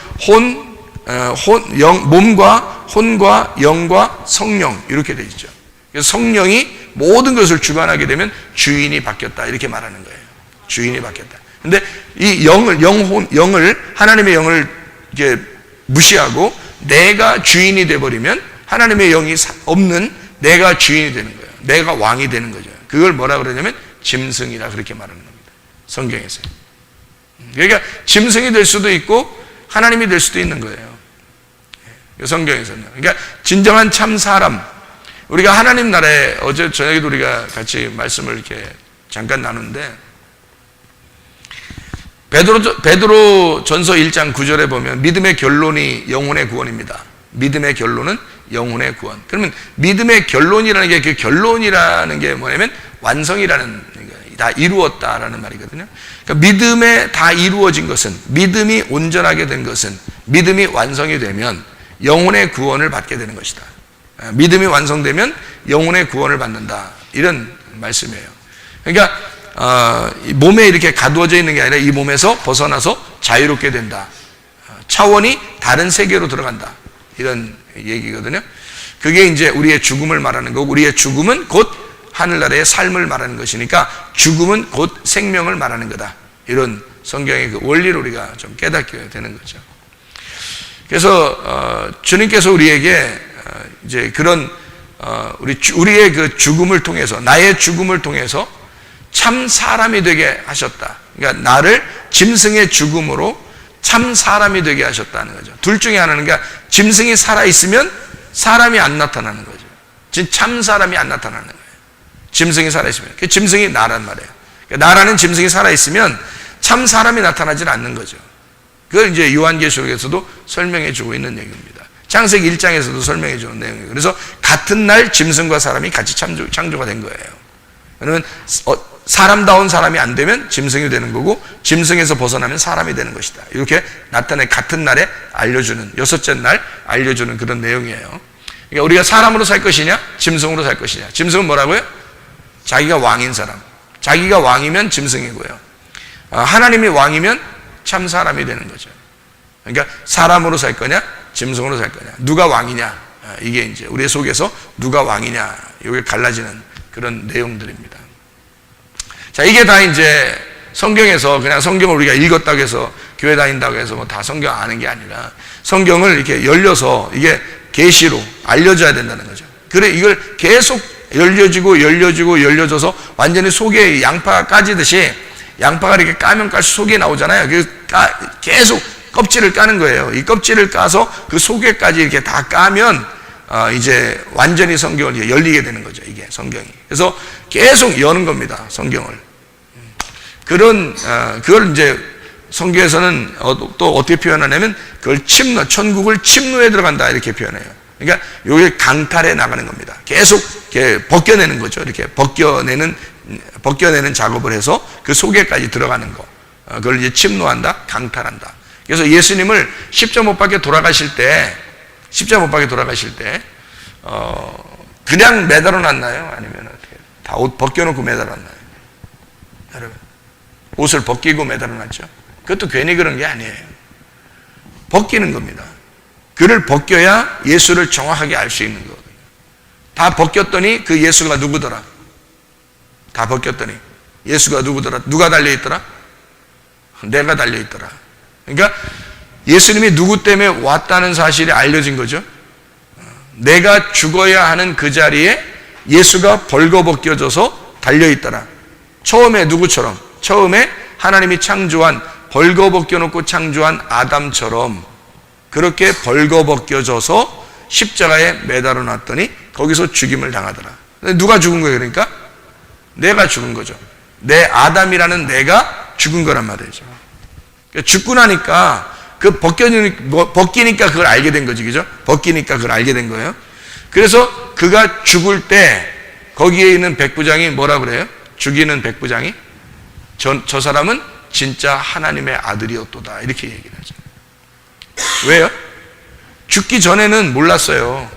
몸과 혼과 영과 성령 이렇게 돼 있죠. 그래서 성령이 모든 것을 주관하게 되면 주인이 바뀌었다 이렇게 말하는 거예요. 주인이 바뀌었다. 근데 이 영을 하나님의 영을 이제 무시하고 내가 주인이 돼버리면 하나님의 영이 없는 내가 주인이 되는 거예요. 내가 왕이 되는 거죠. 그걸 뭐라 그러냐면 짐승이라 그렇게 말하는 겁니다. 성경에서. 그러니까 짐승이 될 수도 있고 하나님이 될 수도 있는 거예요. 성경에서는. 그러니까 진정한 참 사람. 우리가 하나님 나라에 어제 저녁에도 우리가 같이 말씀을 이렇게 잠깐 나누는데 베드로 전서 1장 9절에 보면 믿음의 결론이 영혼의 구원입니다. 믿음의 결론은 영혼의 구원. 그러면 믿음의 결론이라는 게 그 결론이라는 게 뭐냐면 완성이라는, 다 이루었다라는 말이거든요. 그러니까 믿음에 다 이루어진 것은, 믿음이 온전하게 된 것은, 믿음이 완성이 되면 영혼의 구원을 받게 되는 것이다. 믿음이 완성되면 영혼의 구원을 받는다. 이런 말씀이에요. 그러니까 몸에 이렇게 가두어져 있는 게 아니라 이 몸에서 벗어나서 자유롭게 된다. 차원이 다른 세계로 들어간다. 이런 얘기거든요. 그게 이제 우리의 죽음을 말하는 거고, 우리의 죽음은 곧 하늘나라의 삶을 말하는 것이니까 죽음은 곧 생명을 말하는 거다. 이런 성경의 그 원리를 우리가 좀 깨닫게 되는 거죠. 그래서 주님께서 우리에게 이제 그런 우리의 그 죽음을 통해서, 나의 죽음을 통해서 참 사람이 되게 하셨다. 그러니까 나를 짐승의 죽음으로 참 사람이 되게 하셨다는 거죠. 둘 중에 하나는, 그러니까 짐승이 살아있으면 사람이 안 나타나는 거죠. 참 사람이 안 나타나는 거예요. 짐승이 살아있으면. 그 짐승이 나란 말이에요. 그러니까 나라는 짐승이 살아있으면 참 사람이 나타나질 않는 거죠. 그걸 이제 요한계시록에서도 설명해 주고 있는 얘기입니다. 창세기 1장에서도 설명해 주는 내용이에요. 그래서 같은 날 짐승과 사람이 같이 창조가 된 거예요. 그러면 사람다운 사람이 안 되면 짐승이 되는 거고, 짐승에서 벗어나면 사람이 되는 것이다. 이렇게 나타내 같은 날에 알려주는, 여섯째 날 알려주는 그런 내용이에요. 그러니까 우리가 사람으로 살 것이냐, 짐승으로 살 것이냐. 짐승은 뭐라고요? 자기가 왕인 사람. 자기가 왕이면 짐승이고요. 하나님이 왕이면 참 사람이 되는 거죠. 그러니까 사람으로 살 거냐, 짐승으로 살 거냐. 누가 왕이냐. 이게 이제 우리 속에서 누가 왕이냐. 이게 갈라지는 그런 내용들입니다. 자, 이게 다 이제 성경에서 그냥 성경을 우리가 읽었다고 해서 교회 다닌다고 해서 뭐 다 성경 아는 게 아니라 성경을 이렇게 열려서 이게 계시로 알려줘야 된다는 거죠. 그래, 이걸 계속 열려줘서 완전히 속에 양파가 까지듯이, 양파가 이렇게 까면 깔수록 속에 나오잖아요. 계속 껍질을 까는 거예요. 이 껍질을 까서 그 속에까지 이렇게 다 까면 이제 완전히 성경을 열리게 되는 거죠. 이게 성경이. 그래서 계속 여는 겁니다. 성경을. 그걸 이제 성경에서는 또 어떻게 표현하냐면 그걸 천국을 침노에 들어간다 이렇게 표현해요. 그러니까 이게 강탈해 나가는 겁니다. 계속 이렇게 벗겨내는 거죠. 이렇게 벗겨내는 작업을 해서 그 속에까지 들어가는 거. 그걸 이제 침노한다, 강탈한다. 그래서 예수님을 십자가 못 박혀 돌아가실 때 그냥 매달아 놨나요? 아니면 어떻게? 다 옷 벗겨놓고 매달아 놨나요? 여러분, 옷을 벗기고 매달아 놨죠? 그것도 괜히 그런 게 아니에요. 벗기는 겁니다. 그를 벗겨야 예수를 정확하게 알 수 있는 거거든요. 다 벗겼더니 그 예수가 누구더라? 다 벗겼더니 예수가 누구더라? 누가 달려있더라? 내가 달려있더라. 그러니까 예수님이 누구 때문에 왔다는 사실이 알려진 거죠. 내가 죽어야 하는 그 자리에 예수가 벌거벗겨져서 달려있더라. 처음에 누구처럼? 처음에 하나님이 창조한, 벌거벗겨놓고 창조한 아담처럼 그렇게 벌거벗겨져서 십자가에 매달아 놨더니 거기서 죽임을 당하더라. 누가 죽은 거예요? 그러니까 내가 죽은 거죠. 내 아담이라는 내가 죽은 거란 말이죠. 죽고 나니까 벗기니까 그걸 알게 된 거지, 그죠? 벗기니까 그걸 알게 된 거예요. 그래서 그가 죽을 때 거기에 있는 백부장이 뭐라 그래요? 죽이는 백부장이 저 사람은 진짜 하나님의 아들이었도다 이렇게 얘기를 하죠. 왜요? 죽기 전에는 몰랐어요.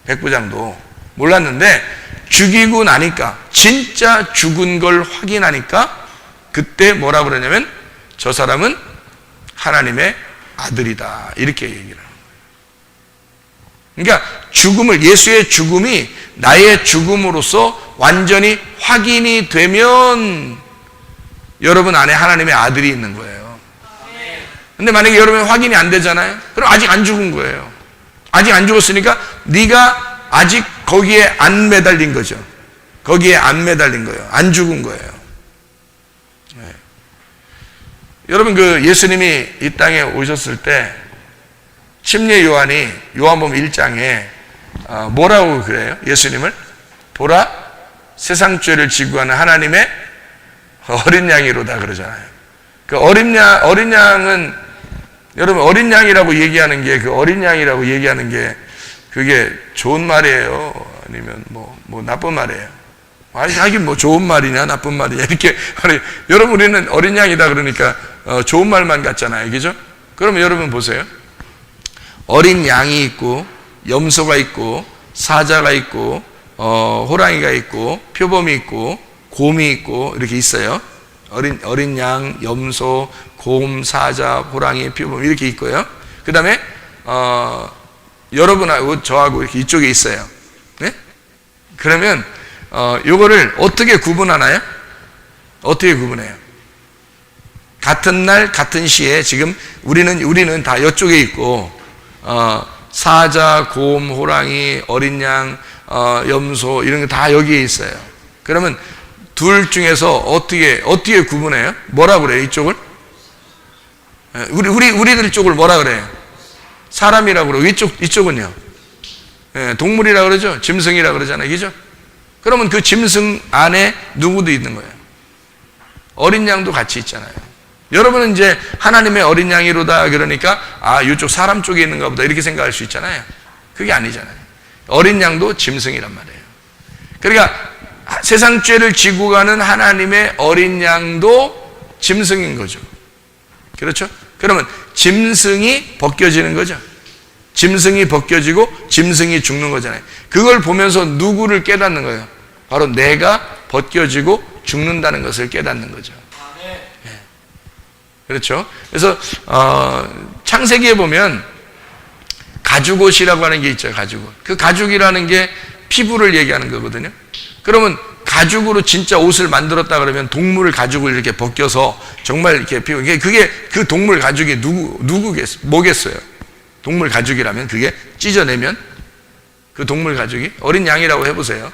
백부장도 몰랐는데 죽이고 나니까, 진짜 죽은 걸 확인하니까 그때 뭐라 그러냐면 저 사람은 하나님의 아들이다 이렇게 얘기를 하는 거예요. 그러니까 예수의 죽음이 나의 죽음으로서 완전히 확인이 되면 여러분 안에 하나님의 아들이 있는 거예요. 근데 만약에 여러분 확인이 안 되잖아요. 그럼 아직 안 죽은 거예요. 아직 안 죽었으니까 네가 아직 거기에 안 매달린 거죠. 거기에 안 매달린 거예요. 안 죽은 거예요. 네. 여러분 그 예수님이 이 땅에 오셨을 때 침례 요한이 요한복음 1장에 뭐라고 그래요? 예수님을 보라 세상 죄를 지고 하는 하나님의 어린 양이로다 그러잖아요. 그 어린 양은 여러분 어린 양이라고 얘기하는 게 그 어린 양이라고 얘기하는 게 그게 좋은 말이에요? 아니면 뭐 나쁜 말이에요? 아니 하긴 뭐 좋은 말이냐 나쁜 말이냐 이렇게 여러분 우리는 어린 양이다 그러니까 좋은 말만 같잖아요. 그죠? 그러면 여러분 보세요. 어린 양이 있고 염소가 있고 사자가 있고 호랑이가 있고 표범이 있고 곰이 있고 이렇게 있어요. 어린 양, 염소, 곰, 사자, 호랑이, 표범 이렇게 있고요. 그 다음에 여러분하고 저하고 이렇게 이쪽에 있어요. 네? 그러면 요거를 어떻게 구분하나요? 어떻게 구분해요? 같은 날 같은 시에 지금 우리는 다 이쪽에 있고 사자, 곰, 호랑이, 어린 양, 염소 이런 거 다 여기에 있어요. 그러면 둘 중에서 어떻게 구분해요? 뭐라 그래요? 이쪽을? 우리들 쪽을 뭐라 그래요? 사람이라고 그러고 이쪽은요? 동물이라 그러죠? 짐승이라 그러잖아요. 그죠? 그러면 그 짐승 안에 누구도 있는 거예요. 어린 양도 같이 있잖아요. 여러분은 이제 하나님의 어린 양이로다 그러니까 이쪽 사람 쪽에 있는가 보다 이렇게 생각할 수 있잖아요. 그게 아니잖아요. 어린 양도 짐승이란 말이에요. 그러니까 세상 죄를 지고 가는 하나님의 어린 양도 짐승인 거죠. 그렇죠? 그러면 짐승이 벗겨지는 거죠. 짐승이 벗겨지고 짐승이 죽는 거잖아요. 그걸 보면서 누구를 깨닫는 거예요? 바로 내가 벗겨지고 죽는다는 것을 깨닫는 거죠. 네. 그렇죠? 그래서 창세기에 보면 가죽옷이라고 하는 게 있죠. 가죽옷. 그 가죽이라는 게 피부를 얘기하는 거거든요. 그러면 가죽으로 진짜 옷을 만들었다 그러면 동물 가죽을 이렇게 벗겨서 정말 이렇게 그게 그 동물 가죽이 뭐겠어요? 동물 가죽이라면 그게 찢어내면 그 동물 가죽이 어린 양이라고 해보세요.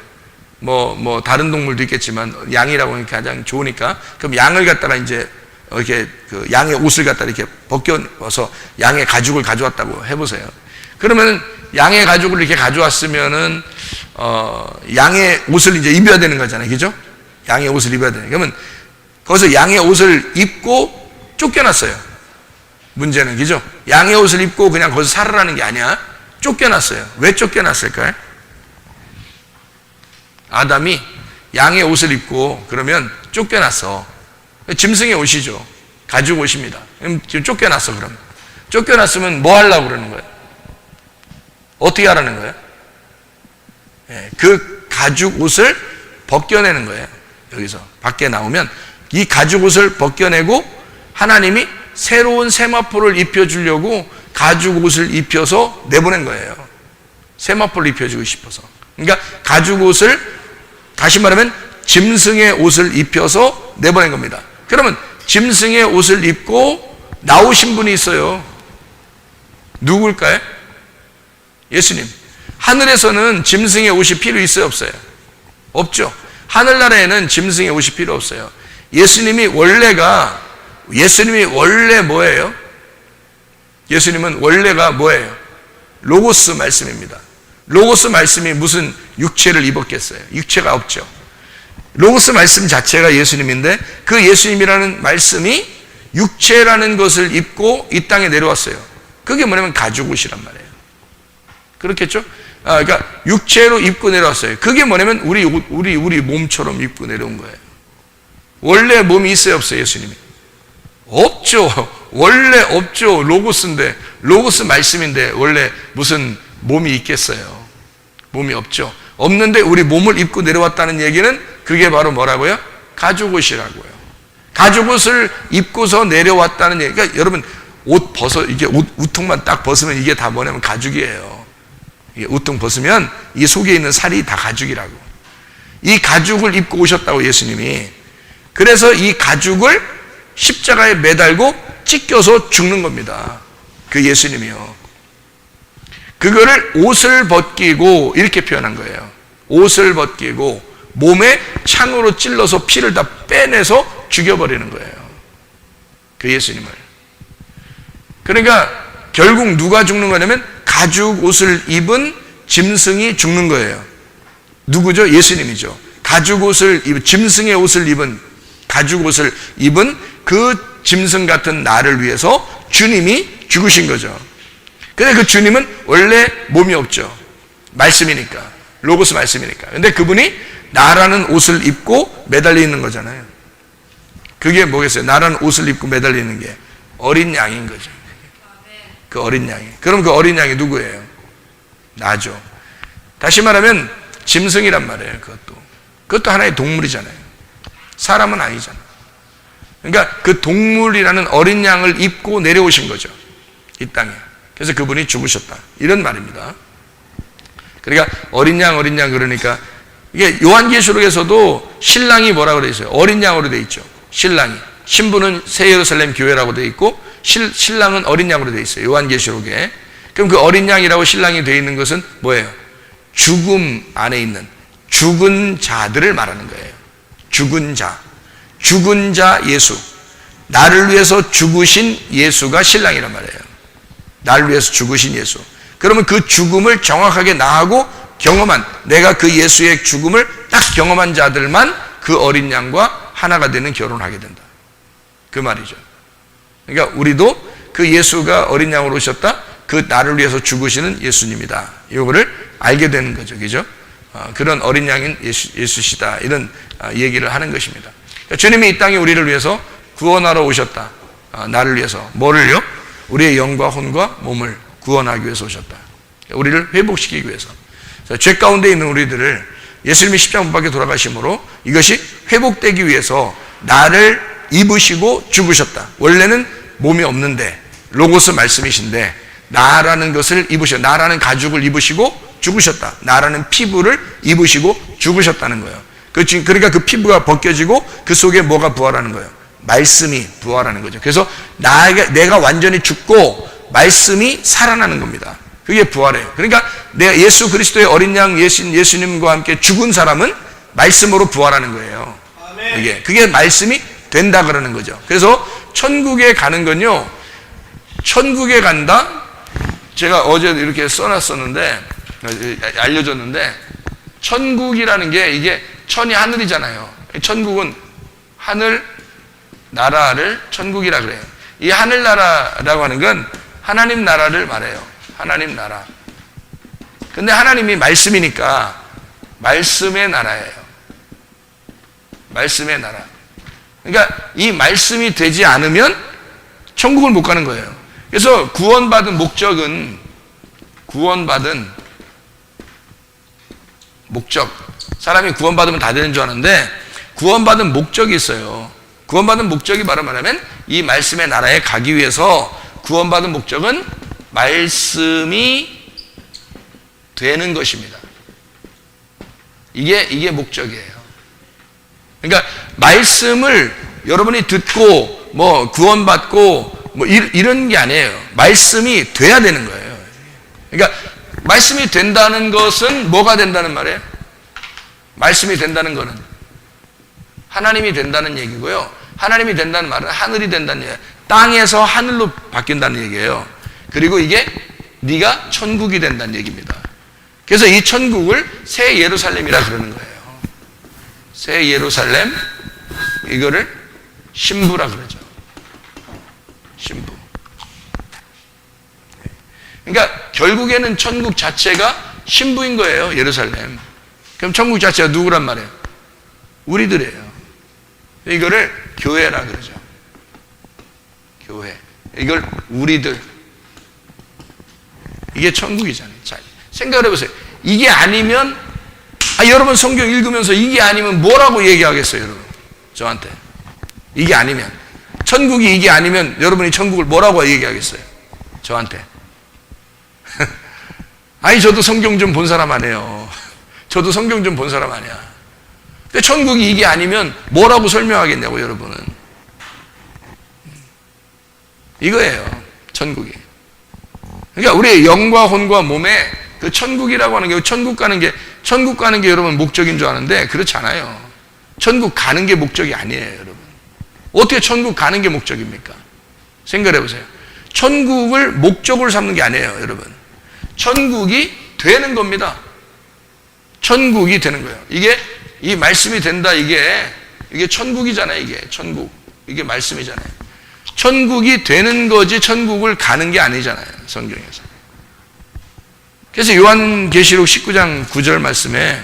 뭐 다른 동물도 있겠지만 양이라고 하는 게 가장 좋으니까 그럼 양을 갖다가 이제 이렇게 그 양의 옷을 갖다 이렇게 벗겨서 양의 가죽을 가져왔다고 해보세요. 그러면 양의 가죽을 이렇게 가져왔으면은 양의 옷을 이제 입어야 되는 거잖아요. 그죠? 양의 옷을 입어야 되는. 그러면 거기서 양의 옷을 입고 쫓겨났어요. 문제는 그죠? 양의 옷을 입고 그냥 거기서 살으라는 게 아니야. 쫓겨났어요. 왜 쫓겨났을까요? 아담이 양의 옷을 입고 그러면 쫓겨났어. 짐승의 옷이죠. 가죽 옷입니다. 그럼 지금 쫓겨났어. 그럼 쫓겨났으면 뭐 하려고 그러는 거예요? 어떻게 하라는 거예요? 그 가죽 옷을 벗겨내는 거예요. 여기서 밖에 나오면 이 가죽 옷을 벗겨내고 하나님이 새로운 세마포를 입혀주려고 가죽 옷을 입혀서 내보낸 거예요. 세마포를 입혀주고 싶어서. 그러니까 가죽 옷을 다시 말하면 짐승의 옷을 입혀서 내보낸 겁니다. 그러면 짐승의 옷을 입고 나오신 분이 있어요. 누굴까요? 예수님. 하늘에서는 짐승의 옷이 필요 있어요, 없어요? 없죠. 하늘나라에는 짐승의 옷이 필요 없어요. 예수님이 원래 뭐예요? 예수님은 원래가 뭐예요? 로고스 말씀입니다. 로고스 말씀이 무슨 육체를 입었겠어요? 육체가 없죠. 로고스 말씀 자체가 예수님인데 그 예수님이라는 말씀이 육체라는 것을 입고 이 땅에 내려왔어요. 그게 뭐냐면 가죽 옷이란 말이에요. 그렇겠죠? 그러니까 육체로 입고 내려왔어요. 그게 뭐냐면 우리 몸처럼 입고 내려온 거예요. 원래 몸이 있어요, 없어요, 예수님이? 없죠. 원래 없죠. 로고스인데, 로고스 말씀인데 원래 무슨 몸이 있겠어요? 몸이 없죠. 없는데 우리 몸을 입고 내려왔다는 얘기는 그게 바로 뭐라고요? 가죽옷이라고요. 가죽옷을 입고서 내려왔다는 얘기. 그러니까 여러분 이게 우통만 딱 벗으면 이게 다 뭐냐면 가죽이에요. 이게 우통 벗으면 이 속에 있는 살이 다 가죽이라고. 이 가죽을 입고 오셨다고 예수님이. 그래서 이 가죽을 십자가에 매달고 찢겨서 죽는 겁니다. 그 예수님이요. 그거를 옷을 벗기고 이렇게 표현한 거예요. 옷을 벗기고 몸에 창으로 찔러서 피를 다 빼내서 죽여버리는 거예요. 그 예수님을. 그러니까 결국 누가 죽는 거냐면 가죽 옷을 입은 짐승이 죽는 거예요. 누구죠? 예수님이죠. 가죽 옷을 입은, 짐승의 옷을 입은, 가죽 옷을 입은 그 짐승 같은 나를 위해서 주님이 죽으신 거죠. 근데 그 주님은 원래 몸이 없죠. 말씀이니까. 로고스 말씀이니까. 근데 그분이 나라는 옷을 입고 매달려 있는 거잖아요. 그게 뭐겠어요? 나라는 옷을 입고 매달려 있는 게 어린 양인 거죠. 그 어린 양이. 그럼 그 어린 양이 누구예요? 나죠. 다시 말하면 짐승이란 말이에요. 그것도 하나의 동물이잖아요. 사람은 아니잖아요. 그러니까 그 동물이라는 어린 양을 입고 내려오신 거죠. 이 땅에. 그래서 그분이 죽으셨다. 이런 말입니다. 그러니까 어린 양 그러니까 이게 요한계시록에서도 신랑이 뭐라고 되어 있어요? 어린 양으로 되어 있죠. 신랑이. 신부는 새 예루살렘 교회라고 되어 있고 신랑은 어린 양으로 되어 있어요. 요한계시록에. 그럼 그 어린 양이라고 신랑이 되어 있는 것은 뭐예요? 죽음 안에 있는 죽은 자들을 말하는 거예요. 죽은 자. 죽은 자 예수. 나를 위해서 죽으신 예수가 신랑이란 말이에요. 나를 위해서 죽으신 예수. 그러면 그 죽음을 정확하게 나하고 경험한, 내가 그 예수의 죽음을 딱 경험한 자들만 그 어린 양과 하나가 되는 결혼을 하게 된다. 그 말이죠. 그러니까 우리도 그 예수가 어린 양으로 오셨다. 그 나를 위해서 죽으시는 예수님이다. 이거를 알게 되는 거죠. 그죠? 그런 어린 양인 예수시다. 이런 얘기를 하는 것입니다. 그러니까 주님이 이 땅에 우리를 위해서 구원하러 오셨다. 나를 위해서. 뭐를요? 우리의 영과 혼과 몸을 구원하기 위해서 오셨다. 우리를 회복시키기 위해서. 죄 가운데 있는 우리들을 예수님이 십자가 못 박혀 돌아가심으로 이것이 회복되기 위해서 나를 입으시고 죽으셨다. 원래는 몸이 없는데 로고스 말씀이신데 나라는 것을 입으셔, 나라는 가죽을 입으시고 죽으셨다. 나라는 피부를 입으시고 죽으셨다는 거예요. 그러니까 그 피부가 벗겨지고 그 속에 뭐가 부활하는 거예요? 말씀이 부활하는 거죠. 그래서 내가 완전히 죽고 말씀이 살아나는 겁니다. 그게 부활이에요. 그러니까 내가 예수 그리스도의 어린 양 예수님과 함께 죽은 사람은 말씀으로 부활하는 거예요. 그게 말씀이 된다 그러는 거죠. 그래서 천국에 가는 건요, 천국에 간다. 제가 어제 이렇게 써놨었는데 알려줬는데, 천국이라는 게 이게 천이 하늘이잖아요. 천국은 하늘 나라를 천국이라 그래요. 이 하늘나라라고 하는 건 하나님 나라를 말해요. 하나님 나라. 근데 하나님이 말씀이니까 말씀의 나라예요. 말씀의 나라. 그러니까 이 말씀이 되지 않으면 천국을 못 가는 거예요. 그래서 구원받은 목적. 사람이 구원받으면 다 되는 줄 아는데 구원받은 목적이 있어요. 구원받은 목적이 바로 뭐냐면 이 말씀의 나라에 가기 위해서 구원받은 목적은 말씀이 되는 것입니다. 이게 목적이에요. 그러니까 말씀을 여러분이 듣고 뭐 구원받고 뭐 이런 게 아니에요. 말씀이 돼야 되는 거예요. 그러니까 말씀이 된다는 것은 뭐가 된다는 말이에요? 말씀이 된다는 거는 하나님이 된다는 얘기고요. 하나님이 된다는 말은 하늘이 된다는 얘기예요. 땅에서 하늘로 바뀐다는 얘기예요. 그리고 이게 네가 천국이 된다는 얘기입니다. 그래서 이 천국을 새 예루살렘이라 그러는 거예요. 새 예루살렘, 이거를 신부라 그러죠. 신부. 그러니까 결국에는 천국 자체가 신부인 거예요. 예루살렘. 그럼 천국 자체가 누구란 말이에요? 우리들이에요. 이거를 교회라 그러죠. 교회. 이걸 우리들. 이게 천국이잖아요. 자, 생각을 해보세요. 이게 아니면, 여러분 성경 읽으면서 이게 아니면 뭐라고 얘기하겠어요, 여러분? 저한테. 이게 아니면. 천국이 이게 아니면 여러분이 천국을 뭐라고 얘기하겠어요? 저한테. 저도 성경 좀 본 사람 아니에요. 저도 성경 좀 본 사람 아니야. 근데 천국이 이게 아니면 뭐라고 설명하겠냐고, 여러분은. 이거예요, 천국이. 그러니까 우리의 영과 혼과 몸에 그 천국이라고 하는 게, 천국 가는 게 여러분 목적인 줄 아는데 그렇지 않아요. 천국 가는 게 목적이 아니에요, 여러분. 어떻게 천국 가는 게 목적입니까? 생각해 보세요. 천국을 목적으로 삼는 게 아니에요, 여러분. 천국이 되는 겁니다. 천국이 되는 거예요. 이 말씀이 된다, 이게 천국이잖아요, 이게. 천국. 이게 말씀이잖아요. 천국이 되는 거지 천국을 가는 게 아니잖아요, 성경에서. 그래서 요한계시록 19장 9절 말씀에,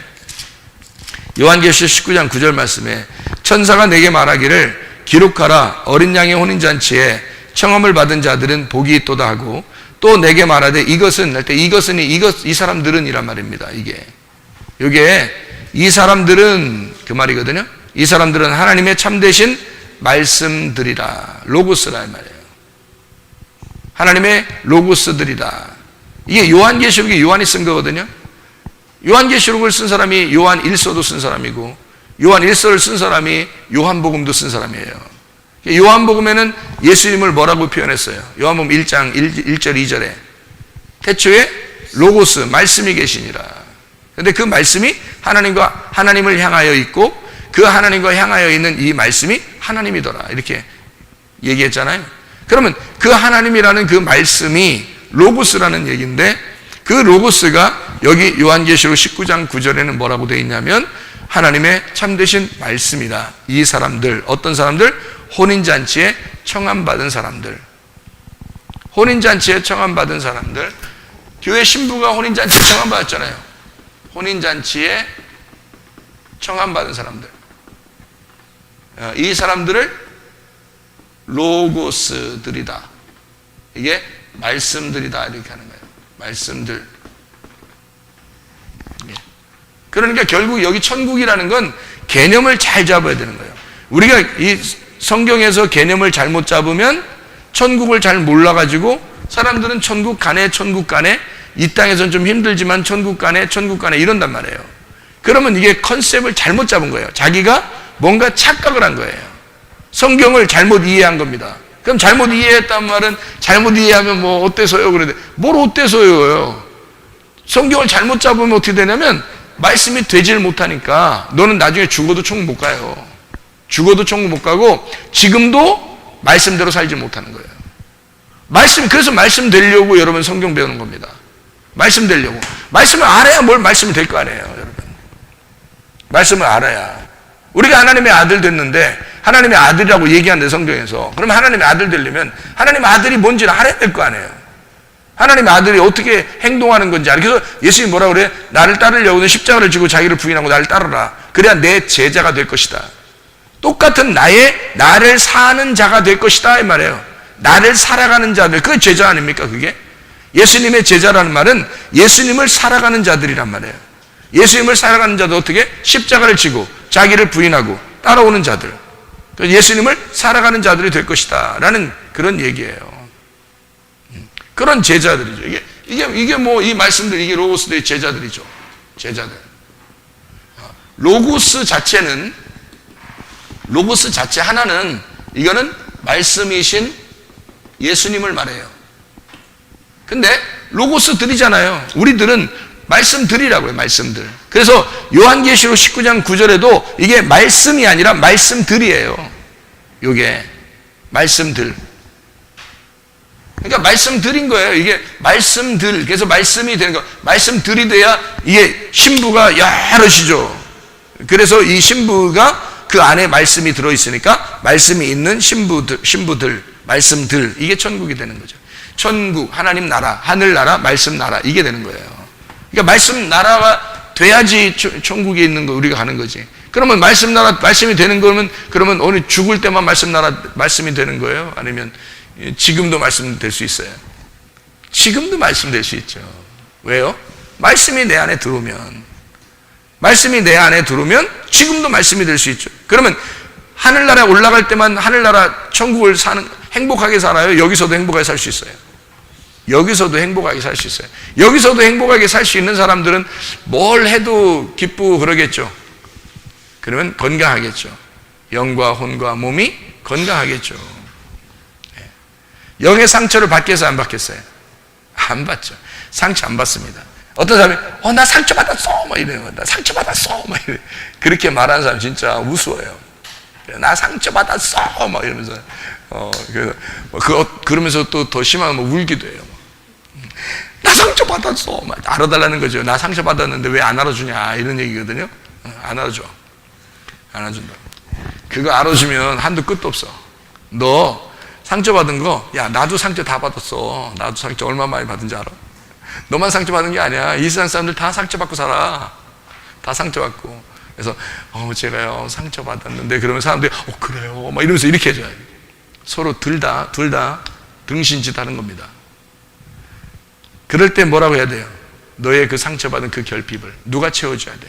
요한계시록 19장 9절 말씀에 천사가 내게 말하기를 기록하라, 어린 양의 혼인잔치에 청함을 받은 자들은 복이 있도다 하고, 또 내게 말하되 이것은, 할 때 이것은 이 사람들은 이란 말입니다. 이게 이 사람들은 그 말이거든요. 이 사람들은 하나님의 참되신 말씀들이라, 로고스라 이 말이에요. 하나님의 로고스들이다. 이게 요한계시록이 요한이 쓴 거거든요. 요한계시록을 쓴 사람이 요한 1서도 쓴 사람이고, 요한 1서를 쓴 사람이 요한복음도 쓴 사람이에요. 요한복음에는 예수님을 뭐라고 표현했어요? 요한복음 1장 1절 2절에 태초에 로고스, 말씀이 계시니라. 그런데 그 말씀이 하나님을 향하여 있고, 그 하나님과 향하여 있는 이 말씀이 하나님이더라, 이렇게 얘기했잖아요. 그러면 그 하나님이라는 그 말씀이 로고스라는 얘기인데, 그 로고스가 여기 요한계시록 19장 9절에는 뭐라고 되어 있냐면 하나님의 참되신 말씀이다. 이 사람들, 어떤 사람들? 혼인잔치에 청함받은 사람들. 혼인잔치에 청함받은 사람들. 교회 신부가 혼인잔치에 청함받았잖아요. 혼인잔치에 청함받은 사람들. 이 사람들을 로고스들이다. 이게 말씀들이다, 이렇게 하는 거예요. 말씀들. 그러니까 결국 여기 천국이라는 건 개념을 잘 잡아야 되는 거예요. 우리가 이 성경에서 개념을 잘못 잡으면 천국을 잘 몰라가지고 사람들은 천국 가네, 이 땅에서는 좀 힘들지만 천국 가네 이런단 말이에요. 그러면 이게 컨셉을 잘못 잡은 거예요. 자기가 뭔가 착각을 한 거예요. 성경을 잘못 이해한 겁니다. 그럼 잘못 이해했단 말은, 잘못 이해하면 뭐 어때서요? 그런데 뭘 어때서요? 성경을 잘못 잡으면 어떻게 되냐면 말씀이 되질 못하니까 너는 나중에 죽어도 천국 못 가요. 죽어도 천국 못 가고 지금도 말씀대로 살지 못하는 거예요. 그래서 말씀 되려고 여러분 성경 배우는 겁니다. 말씀 되려고. 말씀을 알아야 뭘 말씀이 될 거 아니에요, 여러분. 말씀을 알아야. 우리가 하나님의 아들 됐는데 하나님의 아들이라고 얘기하는데 성경에서, 그러면 하나님의 아들 되려면 하나님의 아들이 뭔지를 알아야 될 거 아니에요. 하나님의 아들이 어떻게 행동하는 건지 알아요. 그래서 예수님이 뭐라고 그래? 나를 따르려고는 십자가를 지고 자기를 부인하고 나를 따르라. 그래야 내 제자가 될 것이다. 똑같은 나를 사는 자가 될 것이다, 이 말이에요. 나를 살아가는 자들, 그게 제자 아닙니까, 그게? 예수님의 제자라는 말은 예수님을 살아가는 자들이란 말이에요. 예수님을 살아가는 자도 어떻게? 십자가를 지고 자기를 부인하고 따라오는 자들. 예수님을 살아가는 자들이 될 것이다 라는 그런 얘기예요. 그런 제자들이죠. 이게 뭐 이 말씀들, 이게 로고스들의 제자들이죠. 제자들. 로고스 자체 하나는, 이거는 말씀이신 예수님을 말해요. 근데 로고스들이잖아요. 우리들은 말씀들이라고 해요, 말씀들. 그래서 요한계시록 19장 9절에도 이게 말씀이 아니라 말씀들이에요. 요게 말씀들. 그러니까 말씀들인 거예요. 이게 말씀들. 그래서 말씀이 되는 거. 말씀들이 돼야 이게 신부가 여럿이죠. 그래서 이 신부가 그 안에 말씀이 들어있으니까 말씀이 있는 신부들, 말씀들. 이게 천국이 되는 거죠. 천국, 하나님 나라, 하늘나라, 말씀 나라. 이게 되는 거예요. 그러니까 말씀 나라가 돼야지 천국에 있는 거 우리가 가는 거지. 그러면 말씀 나라, 말씀이 되는 거면, 그러면 어느 죽을 때만 말씀 나라, 말씀이 되는 거예요? 아니면 지금도 말씀될 수 있어요? 지금도 말씀될 수 있죠. 왜요? 말씀이 내 안에 들어오면, 지금도 말씀이 될 수 있죠. 그러면 하늘나라에 올라갈 때만 하늘나라 천국을 행복하게 살아요? 여기서도 행복하게 살 수 있어요? 여기서도 행복하게 살 수 있어요. 여기서도 행복하게 살 수 있는 사람들은 뭘 해도 기쁘고 그러겠죠. 그러면 건강하겠죠. 영과 혼과 몸이 건강하겠죠. 영의 상처를 받겠어요, 안 받겠어요? 안 받죠. 상처 안 받습니다. 어떤 사람이 나 상처 받았어 막 이래요. 나 상처 받았어 막 이래. 그렇게 말하는 사람 진짜 우스워요. 나 상처 받았어 막 이러면서 그러면서 또 더 심하면 울기도 해요. 나 상처 받았어 막 알아달라는 거죠. 나 상처 받았는데 왜 안 알아주냐 이런 얘기거든요. 안 알아줘. 안 알아준다. 그거 알아주면 한도 끝도 없어. 너 상처받은 거, 야 나도 상처 다 받았어. 나도 상처 얼마 많이 받은지 알아? 너만 상처받은 게 아니야. 이 세상 사람들 다 상처받고 살아. 다 상처받고. 그래서 제가요 상처받았는데, 그러면 사람들이 그래요 막 이러면서 이렇게 해줘요. 서로 둘 다 등신짓하는 겁니다. 그럴 때 뭐라고 해야 돼요? 너의 그 상처받은 그 결핍을 누가 채워줘야 돼?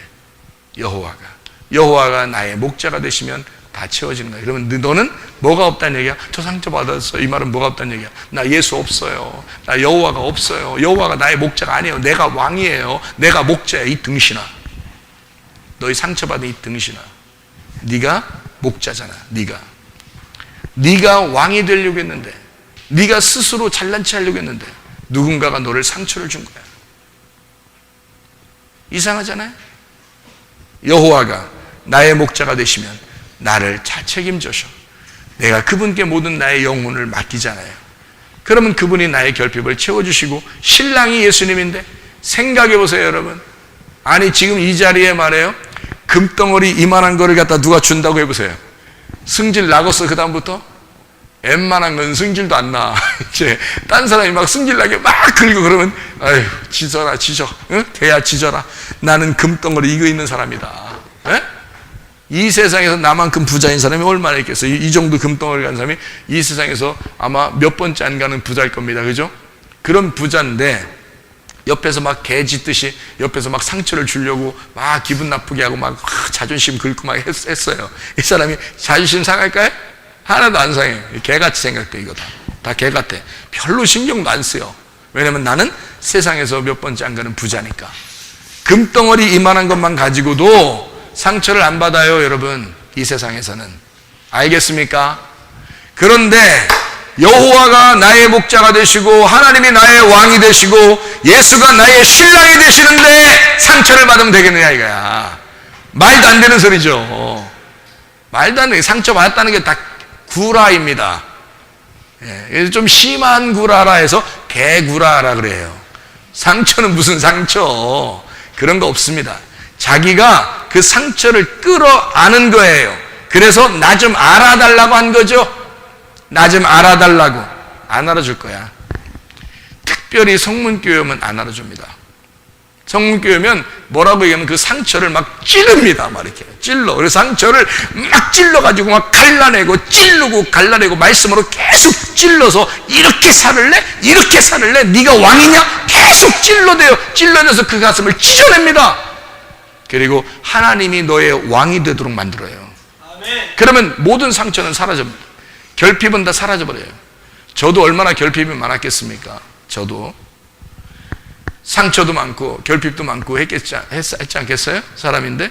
여호와가 나의 목자가 되시면 다 채워지는 거야. 그러면 너는 뭐가 없다는 얘기야? 저 상처받았어. 이 말은 뭐가 없다는 얘기야? 나 예수 없어요. 나 여호와가 없어요. 여호와가 나의 목자가 아니에요. 내가 왕이에요. 내가 목자야. 이 등신아. 너희 상처받은 이 등신아. 네가 목자잖아. 네가 왕이 되려고 했는데, 네가 스스로 잘난 체 하려고 했는데 누군가가 너를 상처를 준 거야. 이상하잖아요? 여호와가 나의 목자가 되시면 나를 잘 책임져셔. 내가 그분께 모든 나의 영혼을 맡기잖아요. 그러면 그분이 나의 결핍을 채워주시고, 신랑이 예수님인데 생각해 보세요, 여러분. 아니 지금 이 자리에 말해요, 금덩어리 이만한 거를 갖다 누가 준다고 해보세요. 승질 나겠어? 그 다음부터? 웬만한 건 승질도 안 나. 이제 딴 사람이 막 승질나게 막 긁고 그러면 아유 지져. 응? 대야 지져라. 나는 금덩어리 이거 있는 사람이다. 에? 이 세상에서 나만큼 부자인 사람이 얼마나 있겠어요? 이 정도 금덩어리 가는 사람이 이 세상에서 아마 몇 번째 안 가는 부자일 겁니다. 그죠? 그런 부자인데 옆에서 막 개 짖듯이 옆에서 막 상처를 주려고 막 기분 나쁘게 하고 막 자존심 긁고 막 했어요. 이 사람이 자존심 상할까요? 하나도 안 상해요. 개같이 생각돼. 이거 다 개같아. 별로 신경도 안 써요. 왜냐면 나는 세상에서 몇 번째 안 가는 부자니까. 금덩어리 이만한 것만 가지고도 상처를 안 받아요, 여러분. 이 세상에서는. 알겠습니까? 그런데 여호와가 나의 목자가 되시고 하나님이 나의 왕이 되시고 예수가 나의 신랑이 되시는데 상처를 받으면 되겠느냐 이거야. 말도 안 되는 소리죠. 말도 안 되게 상처받았다는 게 다 구라입니다. 예, 좀 심한 구라라 해서 개구라라 그래요. 상처는 무슨 상처? 그런 거 없습니다. 자기가 그 상처를 끌어안은 거예요. 그래서 나 좀 알아달라고 한 거죠. 나 좀 알아달라고. 안 알아줄 거야. 특별히 성문교회 오면 안 알아줍니다. 성문교회 오면 뭐라고 얘기하면 그 상처를 막 찌릅니다. 막 이렇게 찔러. 그래서 상처를 막 찔러가지고 막 갈라내고 찔르고 갈라내고 말씀으로 계속 찔러서 이렇게 살을 내? 이렇게 살을 내? 네가 왕이냐? 계속 찔러내서 그 가슴을 찢어냅니다. 그리고 하나님이 너의 왕이 되도록 만들어요. 그러면 모든 상처는 사라집니다. 결핍은 다 사라져버려요. 저도 얼마나 결핍이 많았겠습니까? 저도 상처도 많고 결핍도 많고 했지 않겠어요? 사람인데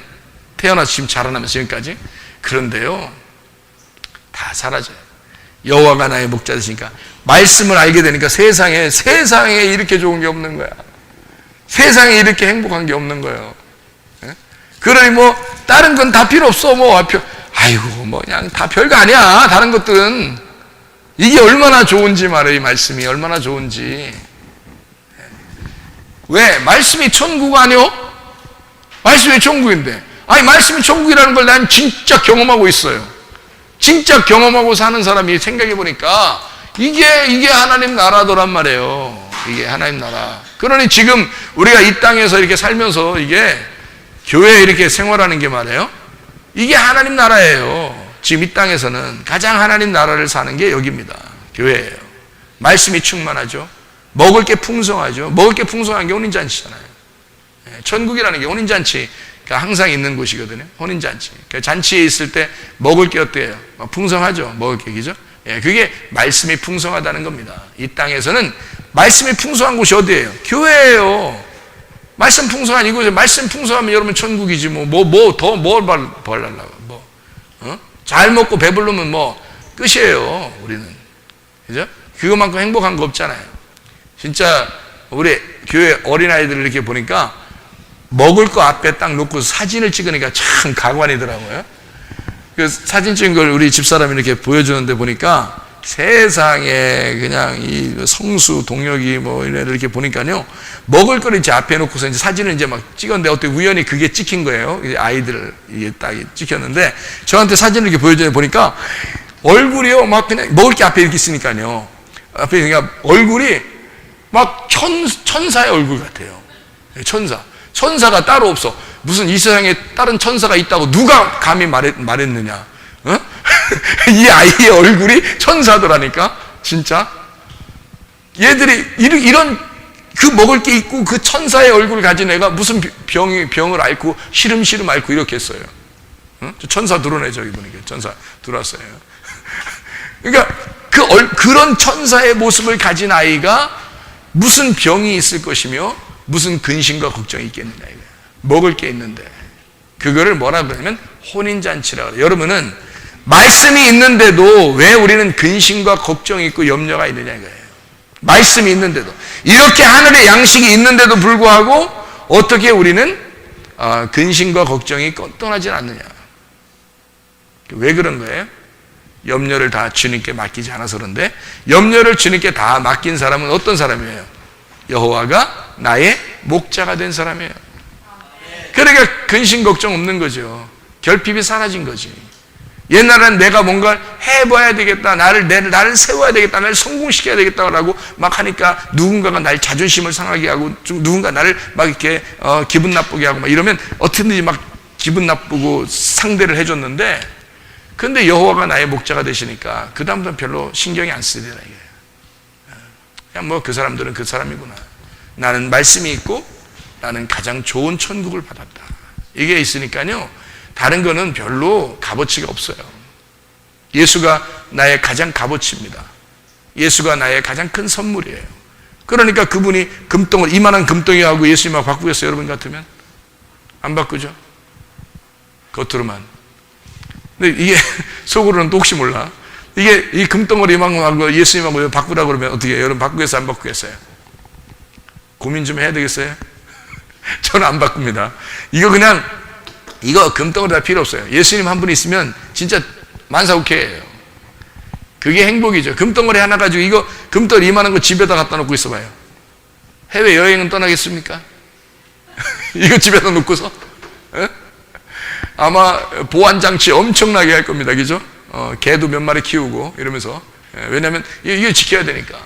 태어나서 지금 자라나면서 지금까지. 그런데요 다 사라져요. 여호와가 나의 목자 되시니까 말씀을 알게 되니까 세상에 이렇게 좋은 게 없는 거야. 세상에 이렇게 행복한 게 없는 거예요. 그러니 뭐 다른 건 다 필요 없어. 아이고 뭐 그냥 다 별거 아니야. 다른 것들은 이게 얼마나 좋은지 말이에요. 이 말씀이 얼마나 좋은지. 왜? 말씀이 천국 아니요? 말씀이 천국인데. 아니 말씀이 천국이라는 걸 난 진짜 경험하고 있어요. 진짜 경험하고 사는 사람이 생각해 보니까 이게 하나님 나라더란 말이에요. 이게 하나님 나라. 그러니 지금 우리가 이 땅에서 이렇게 살면서 이게 교회에 이렇게 생활하는 게 말이에요. 이게 하나님 나라예요. 지금 이 땅에서는 가장 하나님 나라를 사는 게 여기입니다. 교회예요. 말씀이 충만하죠. 먹을 게 풍성하죠. 먹을 게 풍성한 게 혼인잔치잖아요. 천국이라는 게 혼인잔치가 항상 있는 곳이거든요. 혼인잔치. 잔치에 있을 때 먹을 게 어때요? 풍성하죠. 먹을 게, 그죠? 그게 말씀이 풍성하다는 겁니다. 이 땅에서는 말씀이 풍성한 곳이 어디예요? 교회예요. 말씀 풍성한 이곳에 말씀 풍성하면 여러분 천국이지 뭘 벌하려고 잘 먹고 배부르면 끝이에요. 우리는 그죠? 그것만큼 행복한 거 없잖아요. 진짜 우리 교회 어린아이들을 이렇게 보니까 먹을 거 앞에 딱 놓고 사진을 찍으니까 참 가관이더라고요. 그 사진 찍은 걸 우리 집사람이 이렇게 보여주는데 보니까 세상에 그냥 이 성수 동력이 이런 이렇게 보니까요, 먹을 거를 이제 앞에 놓고서 이제 사진을 이제 막 찍었는데 어떻게 우연히 그게 찍힌 거예요. 이제 아이들 이게 딱 찍혔는데 저한테 사진을 이렇게 보여줘 보니까 얼굴이요 막 그냥 먹을 게 앞에 이렇게 있으니까요, 앞에 그러니까 얼굴이 막 천사의 얼굴 같아요. 천사가 따로 없어. 무슨 이 세상에 다른 천사가 있다고 누가 감히 말했느냐? 이 아이의 얼굴이 천사더라니까. 진짜 얘들이 이런 그 먹을 게 있고 그 천사의 얼굴을 가진 애가 무슨 병을 앓고 시름시름 앓고 이렇게 했어요. 천사 들어오네. 저기 보니까 천사 들어왔어요. 그러니까 그런 천사의 모습을 가진 아이가 무슨 병이 있을 것이며 무슨 근심과 걱정이 있겠느냐 이거야. 먹을 게 있는데 그거를 뭐라 그러냐면 혼인잔치라고 그래요. 여러분은 말씀이 있는데도 왜 우리는 근심과 걱정이 있고 염려가 있느냐 이거예요. 말씀이 있는데도, 이렇게 하늘의 양식이 있는데도 불구하고 어떻게 우리는 근심과 걱정이 떠나지 않느냐. 왜 그런 거예요? 염려를 다 주님께 맡기지 않아서 그런데, 염려를 주님께 다 맡긴 사람은 어떤 사람이에요? 여호와가 나의 목자가 된 사람이에요. 그러니까 근심 걱정 없는 거죠. 결핍이 사라진 거지. 옛날에는 내가 뭔가를 해봐야 되겠다, 나를 세워야 되겠다, 나를 성공시켜야 되겠다라고 막 하니까 누군가가 날 자존심을 상하게 하고 누군가 나를 막 이렇게 기분 나쁘게 하고 막 이러면 어떻게든지 막 기분 나쁘고 상대를 해줬는데, 근데 여호와가 나의 목자가 되시니까 그 다음부터는 별로 신경이 안 쓰더라 이게. 그냥 그 사람들은 그 사람이구나. 나는 말씀이 있고 나는 가장 좋은 천국을 받았다. 이게 있으니까요, 다른 거는 별로 값어치가 없어요. 예수가 나의 가장 값어치입니다. 예수가 나의 가장 큰 선물이에요. 그러니까 그분이 금덩어리, 이만한 금덩이하고 예수님하고 바꾸겠어요? 여러분 같으면? 안 바꾸죠? 겉으로만. 근데 이게 속으로는 또 혹시 몰라. 이게 이 금덩어리 이만하고 예수님하고 바꾸라고 그러면 어떻게 해요? 여러분 바꾸겠어요? 안 바꾸겠어요? 고민 좀 해야 되겠어요? 저는 안 바꿉니다. 이거 금덩어리 다 필요 없어요. 예수님 한 분 있으면 진짜 만사오케이예요. 그게 행복이죠. 금덩어리 하나 가지고 이거 금덩어리 이만한 거 집에다 갖다 놓고 있어봐요. 해외 여행은 떠나겠습니까? 이거 집에다 놓고서? 아마 보안장치 엄청나게 할 겁니다. 그죠? 개도 몇 마리 키우고 이러면서. 왜냐하면 이거 지켜야 되니까.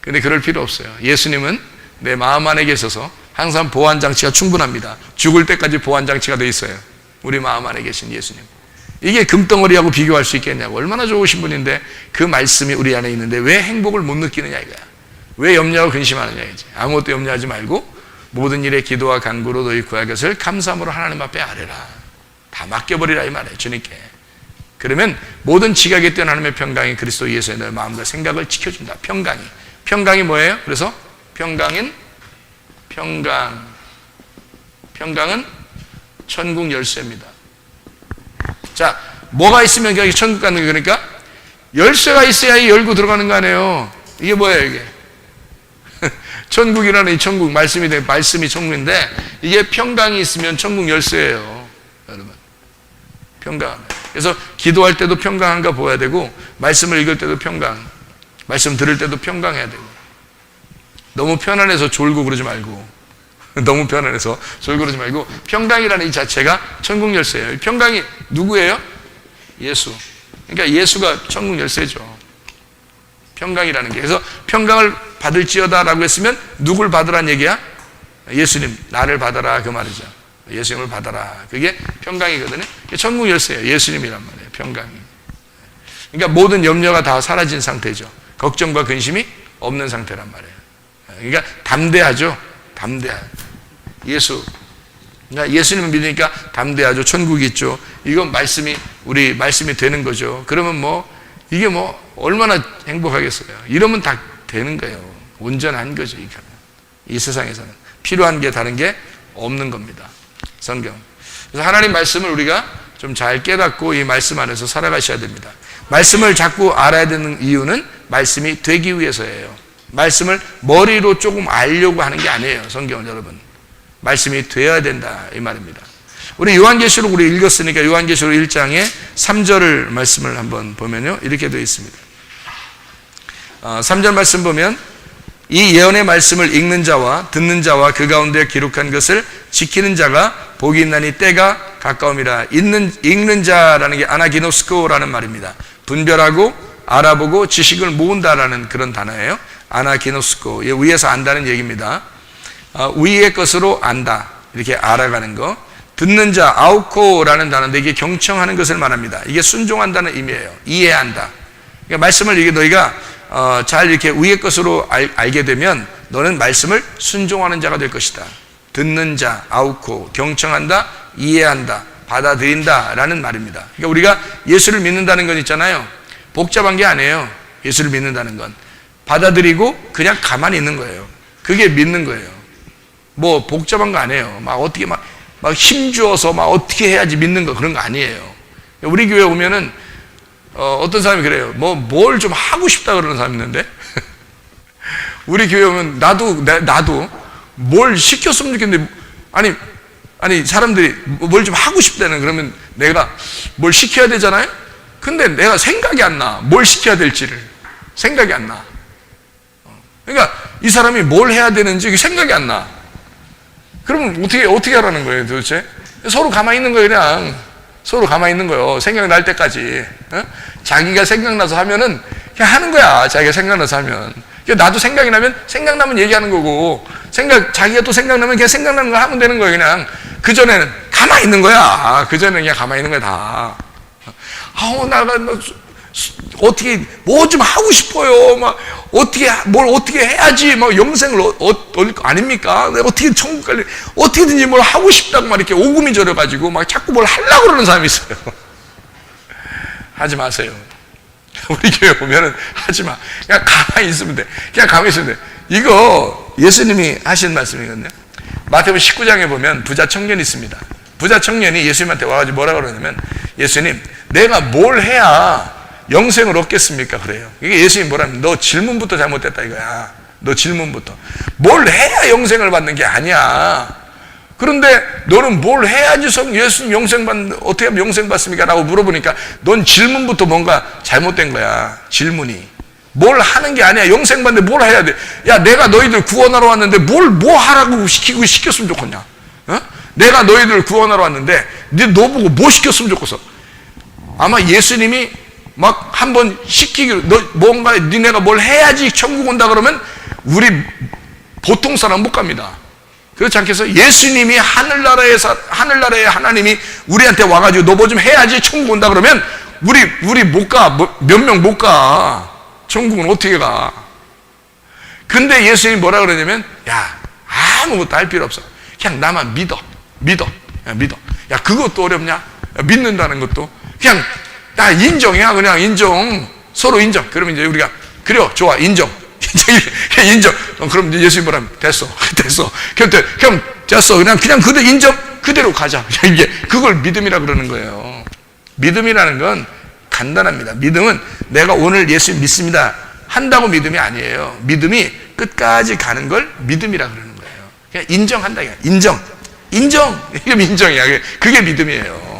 근데 그럴 필요 없어요. 예수님은 내 마음 안에 계셔서 항상 보안장치가 충분합니다. 죽을 때까지 보안장치가 돼 있어요. 우리 마음 안에 계신 예수님. 이게 금덩어리하고 비교할 수 있겠냐고. 얼마나 좋으신 분인데 그 말씀이 우리 안에 있는데 왜 행복을 못 느끼느냐 이거야. 왜 염려하고 근심하느냐 이지. 아무것도 염려하지 말고 모든 일에 기도와 간구로 너희 구할 것을 감사함으로 하나님 앞에 아뢰라. 다 맡겨버리라 이 말이에요. 주님께. 그러면 모든 지각에 뛰어난 하나님의 평강이 그리스도 예수의 너의 마음과 생각을 지켜준다. 평강이 뭐예요? 그래서 평강은 천국 열쇠입니다. 자, 뭐가 있으면 그게 천국 가는 게, 그러니까 열쇠가 있어야 열고 들어가는 거 아니에요. 이게 뭐예요 이게? 천국이라는 이 천국, 말씀이 천국인데 이게 평강이 있으면 천국 열쇠예요. 여러분, 평강. 그래서 기도할 때도 평강한가 보아야 되고, 말씀을 읽을 때도 말씀 들을 때도 평강해야 되고. 너무 편안해서 졸고 그러지 말고 너무 편안해서 졸고 그러지 말고 평강이라는 이 자체가 천국 열쇠예요. 평강이 누구예요? 예수. 그러니까 예수가 천국 열쇠죠. 평강이라는 게. 그래서 평강을 받을지어다 라고 했으면 누굴 받으란 얘기야? 예수님, 나를 받아라 그 말이죠. 예수님을 받아라. 그게 평강이거든요. 천국 열쇠예요. 예수님이란 말이에요. 평강이. 그러니까 모든 염려가 다 사라진 상태죠. 걱정과 근심이 없는 상태란 말이에요. 그러니까 담대하죠. 그러니까 예수님을 믿으니까 담대하죠. 천국이 있죠. 이건 말씀이 되는 거죠. 그러면 이게 얼마나 행복하겠어요. 이러면 다 되는 거예요. 온전한 거죠. 이 세상에서는 필요한 게 다른 게 없는 겁니다. 성경. 그래서 하나님 말씀을 우리가 좀 잘 깨닫고 이 말씀 안에서 살아가셔야 됩니다. 말씀을 자꾸 알아야 되는 이유는 말씀이 되기 위해서예요. 말씀을 머리로 조금 알려고 하는 게 아니에요. 성경을 여러분. 말씀이 되어야 된다 이 말입니다. 우리 요한계시록 우리 읽었으니까 요한계시록 1장의 3절 말씀을 한번 보면요. 이렇게 되어 있습니다. 3절 말씀 보면 이 예언의 말씀을 읽는 자와 듣는 자와 그 가운데 기록한 것을 지키는 자가 복이 있나니 때가 가까움이라. 읽는 자라는 게 아나기노스코라는 말입니다. 분별하고 알아보고 지식을 모은다라는 그런 단어예요. 아나기노스코. 위에서 안다는 얘기입니다. 위의 것으로 안다. 이렇게 알아가는 거. 듣는 자, 아우코라는 단어인데 이게 경청하는 것을 말합니다. 이게 순종한다는 의미예요. 이해한다. 그러니까 말씀을 이게 너희가 잘 이렇게 위의 것으로 알게 되면 너는 말씀을 순종하는 자가 될 것이다. 듣는 자, 아우코, 경청한다, 이해한다, 받아들인다 라는 말입니다. 그러니까 우리가 예수를 믿는다는 건 있잖아요. 복잡한 게 아니에요. 예수를 믿는다는 건 받아들이고 그냥 가만히 있는 거예요. 그게 믿는 거예요. 뭐 복잡한 거 아니에요. 막 어떻게 막 힘주어서 막 어떻게 해야지 믿는 거 그런 거 아니에요. 우리 교회 오면은 어떤 사람이 그래요. 뭘 좀 하고 싶다 그러는 사람이 있는데 우리 교회 오면 나도 뭘 시켰으면 좋겠는데 아니 사람들이 뭘 좀 하고 싶다는 그러면 내가 뭘 시켜야 되잖아요. 근데 내가 생각이 안 나. 뭘 시켜야 될지를 생각이 안 나. 그러니까 이 사람이 뭘 해야 되는지 생각이 안 나. 그러면 어떻게 하라는 거예요 도대체? 서로 가만히 있는 거예요. 그냥 서로 가만히 있는 거예요. 생각날 때까지. 자기가 생각나서 하면은 그냥 하는 거야. 자기가 생각나서 하면. 나도 생각이 나면 생각나면 얘기하는 거고 자기가 또 생각나면 그냥 생각나는 거 하면 되는 거예요. 그냥 그전에는 가만히 있는 거야. 그전에는 그냥 가만히 있는 거야 다. 나가 어떻게 뭐 좀 하고 싶어요. 막 뭘 어떻게 해야지 막 영생을 얻을 거 아닙니까? 어떻게 천국 갈래? 어떻게든지 뭘 하고 싶다고 막 이렇게 오금이 저려 가지고 막 자꾸 뭘 하려고 그러는 사람이 있어요. 하지 마세요. 우리 교회 보면은 하지 마. 그냥 가만히 있으면 돼. 그냥 가만히 있으면 돼. 이거 예수님이 하신 말씀이거든요. 마태복음 19장에 보면 부자 청년이 있습니다. 부자 청년이 예수님한테 와가지고 뭐라 그러냐면 예수님 내가 뭘 해야 영생을 얻겠습니까? 그래요. 이게 예수님 뭐라면 너 질문부터 잘못됐다 이거야. 너 질문부터. 뭘 해야 영생을 받는 게 아니야. 그런데 너는 뭘 해야지 예수님 어떻게 하면 영생 받습니까? 라고 물어보니까 넌 질문부터 뭔가 잘못된 거야. 질문이. 뭘 하는 게 아니야. 영생 받는데 뭘 해야 돼? 야, 내가 너희들 구원하러 왔는데 뭐 하라고 시켰으면 좋겠냐? 내가 너희들 구원하러 왔는데 너 보고 뭐 시켰으면 좋겠어? 아마 예수님이 막 한번 시키기로 뭔가 니네가 뭘 해야지 천국 온다 그러면 우리 보통 사람 못 갑니다. 그렇지 않겠어요? 예수님이 하늘나라의 하나님이 우리한테 와가지고 너 뭐 좀 해야지 천국 온다 그러면 우리 못 가. 몇 명 못 가. 천국은 어떻게 가? 근데 예수님이 뭐라 그러냐면 야 아무것도 할 필요 없어. 그냥 나만 믿어. 야 그것도 어렵냐? 야, 믿는다는 것도 그냥 나 인정이야. 그냥 인정. 서로 인정. 그러면 이제 우리가 그래요. 좋아. 인정. 인정. 그럼 예수님 뭐라면 됐어. 그럼 됐어. 그냥 그대로 인정. 그대로 가자. 이게 그걸 믿음이라 그러는 거예요. 믿음이라는 건 간단합니다. 믿음은 내가 오늘 예수 믿습니다 한다고 믿음이 아니에요. 믿음이 끝까지 가는 걸 믿음이라 그러는 거예요. 그냥 인정한다. 인정. 이게 인정이야. 그게 믿음이에요.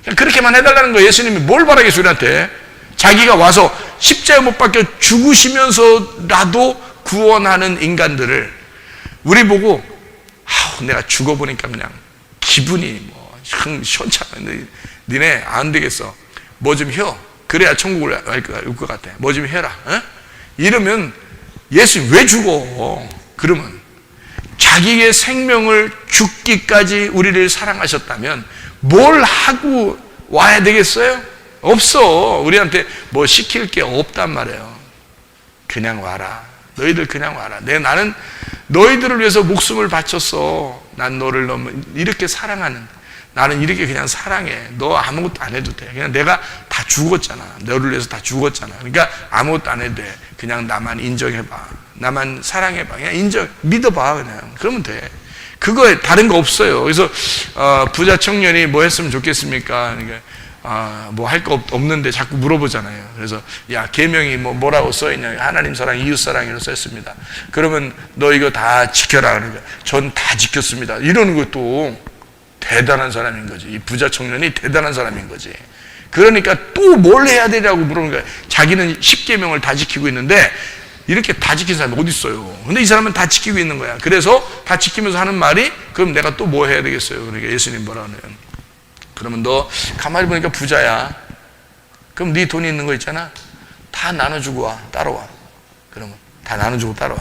그냥 그렇게만 해달라는 거예요. 예수님이 뭘 바라겠어요 우리한테. 자기가 와서 십자가에 못 박혀 죽으시면서라도 구원하는 인간들을 우리 보고 내가 죽어보니까 그냥 기분이 시원찮아. 니네 안 되겠어. 뭐 좀 혀. 그래야 천국을 갈 것 같아. 뭐 좀 해라. 이러면 예수님 왜 죽어? 그러면 자기의 생명을 죽기까지 우리를 사랑하셨다면 뭘 하고 와야 되겠어요? 없어. 우리한테 뭐 시킬 게 없단 말이에요. 그냥 와라. 너희들 그냥 와라. 나는 너희들을 위해서 목숨을 바쳤어. 난 너를 너무 이렇게 사랑하는, 나는 이렇게 그냥 사랑해. 너 아무것도 안 해도 돼. 그냥 내가 다 죽었잖아. 너를 위해서 다 죽었잖아. 그러니까 아무것도 안 해도 돼. 그냥 나만 인정해봐. 나만 사랑해봐. 그냥 믿어봐. 그냥. 그러면 돼. 그거에 다른 거 없어요. 그래서 부자 청년이 뭐 했으면 좋겠습니까? 그러니까 뭐 할 거 없는데 자꾸 물어보잖아요. 그래서 야, 계명이 뭐라고 써있냐? 하나님 사랑, 이웃 사랑이라고 써있습니다. 그러면 너 이거 다 지켜라. 그러니까 전 다 지켰습니다. 이러는 것도 대단한 사람인 거지. 이 부자 청년이 대단한 사람인 거지. 그러니까 또 뭘 해야 되냐고 물어보는 거야. 자기는 10계명을 다 지키고 있는데 이렇게 다 지킨 사람이 어디 있어요? 근데 이 사람은 다 지키고 있는 거야. 그래서 다 지키면서 하는 말이 그럼 내가 또 뭐 해야 되겠어요? 그러니까 예수님 뭐라 하냐면 그러면 너 가만히 보니까 부자야. 그럼 네 돈이 있는 거 있잖아. 다 나눠주고 와. 따라와. 그러면 다 나눠주고 따라와.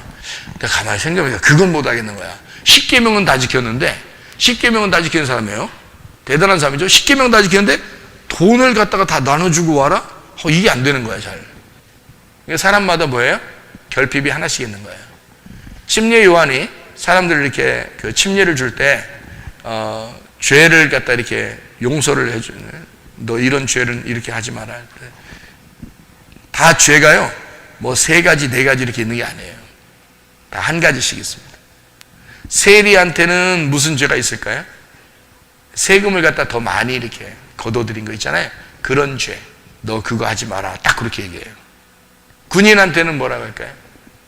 내가 가만히 생각해보니까 그건 못 하겠는 거야. 10계명은 다 지켰는데 10계명은 다 지키는 사람이에요. 대단한 사람이죠. 10계명 다 지켰는데 돈을 갖다가 다 나눠주고 와라? 이게 안 되는 거야, 잘. 그러니까 사람마다 뭐예요? 결핍이 하나씩 있는 거예요. 침례 요한이 사람들 이렇게 그 침례를 줄 때, 죄를 갖다 이렇게 용서를 해주는, 너 이런 죄를 이렇게 하지 마라. 다 죄가요, 뭐 3가지, 4가지 이렇게 있는 게 아니에요. 다 한 가지씩 있습니다. 세리한테는 무슨 죄가 있을까요? 세금을 갖다 더 많이 이렇게 거둬들인 거 있잖아요. 그런 죄. 너 그거 하지 마라. 딱 그렇게 얘기해요. 군인한테는 뭐라고 할까요?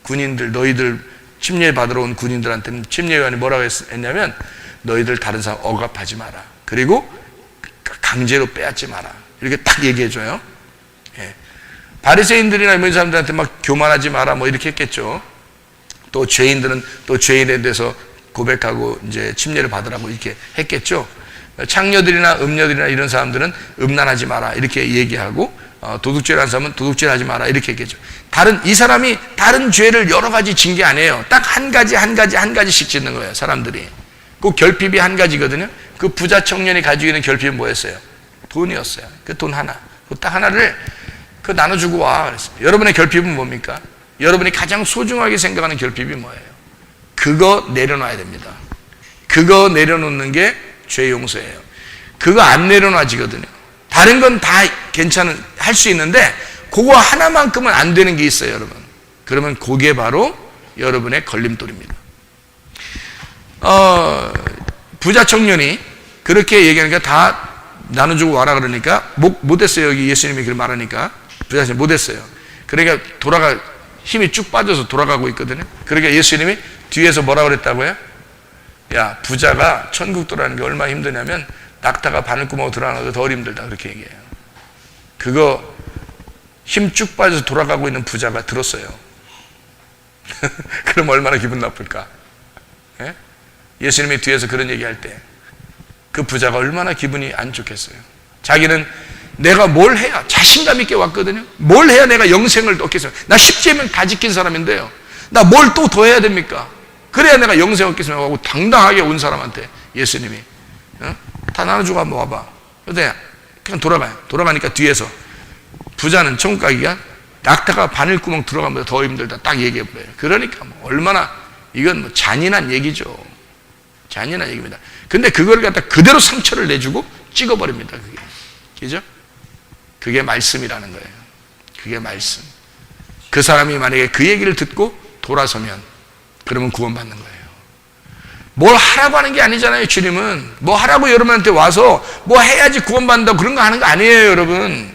군인들, 너희들 침례 받으러 온 군인들한테는 침례 요한이 뭐라고 했냐면 너희들 다른 사람 억압하지 마라. 그리고 강제로 빼앗지 마라. 이렇게 딱 얘기해줘요. 예. 바리새인들이나 이런 사람들한테 막 교만하지 마라 뭐 이렇게 했겠죠. 또 죄인들은 또 죄인에 대해서 고백하고 이제 침례를 받으라고 이렇게 했겠죠. 창녀들이나 음녀들이나 이런 사람들은 음란하지 마라 이렇게 얘기하고 도둑질을 하는 사람은 도둑질 하지 마라 이렇게 했겠죠. 이 사람이 다른 죄를 여러 가지 진 게 아니에요. 딱 한 가지씩 짓는 거예요. 사람들이. 그 결핍이 한 가지거든요. 그 부자 청년이 가지고 있는 결핍은 뭐였어요? 돈이었어요. 그 돈 하나. 그 딱 하나를 그 나눠주고 와. 그랬어요. 여러분의 결핍은 뭡니까? 여러분이 가장 소중하게 생각하는 결핍이 뭐예요? 그거 내려놔야 됩니다. 그거 내려놓는 게 죄 용서예요. 그거 안 내려놔지거든요. 다른 건 다 할 수 있는데 그거 하나만큼은 안 되는 게 있어요, 여러분. 그러면 그게 바로 여러분의 걸림돌입니다. 부자 청년이 그렇게 얘기하니까 다 나눠주고 와라 그러니까 못했어요. 여기 예수님이 그걸 말하니까 부자 청년이 못했어요. 그러니까 힘이 쭉 빠져서 돌아가고 있거든요. 그러니까 예수님이 뒤에서 뭐라 그랬다고요? 야, 부자가 천국 들어가는 게 얼마나 힘드냐면 낙타가 바늘구멍으로 들어가는 것보다 더 힘들다 그렇게 얘기해요. 그거 힘 쭉 빠져서 돌아가고 있는 부자가 들었어요. 그럼 얼마나 기분 나쁠까? 예? 예수님이 뒤에서 그런 얘기할 때 그 부자가 얼마나 기분이 안 좋겠어요. 자기는 내가 뭘 해야 자신감 있게 왔거든요. 뭘 해야 내가 영생을 얻겠어요. 나 10계명 다 지킨 사람인데요. 나 뭘 또 더 해야 됩니까? 그래야 내가 영생 얻겠습니다 하고 당당하게 온 사람한테 예수님이 다 나눠주고 한번 와봐. 근데 그냥 돌아가요. 돌아가니까 뒤에서 부자는 천국 가기가 낙타가 바늘구멍 들어가면 더 힘들다 딱 얘기해버려요. 그러니까 얼마나 이건 뭐 잔인한 얘기죠. 잔인한 얘기입니다. 근데 그걸 갖다 그대로 상처를 내주고 찍어버립니다. 그게. 그죠? 그게 말씀이라는 거예요. 그게 말씀. 그 사람이 만약에 그 얘기를 듣고 돌아서면 그러면 구원받는 거예요. 뭘 하라고 하는 게 아니잖아요. 주님은 뭐 하라고 여러분한테 와서 뭐 해야지 구원받는다고 그런 거 하는 거 아니에요. 여러분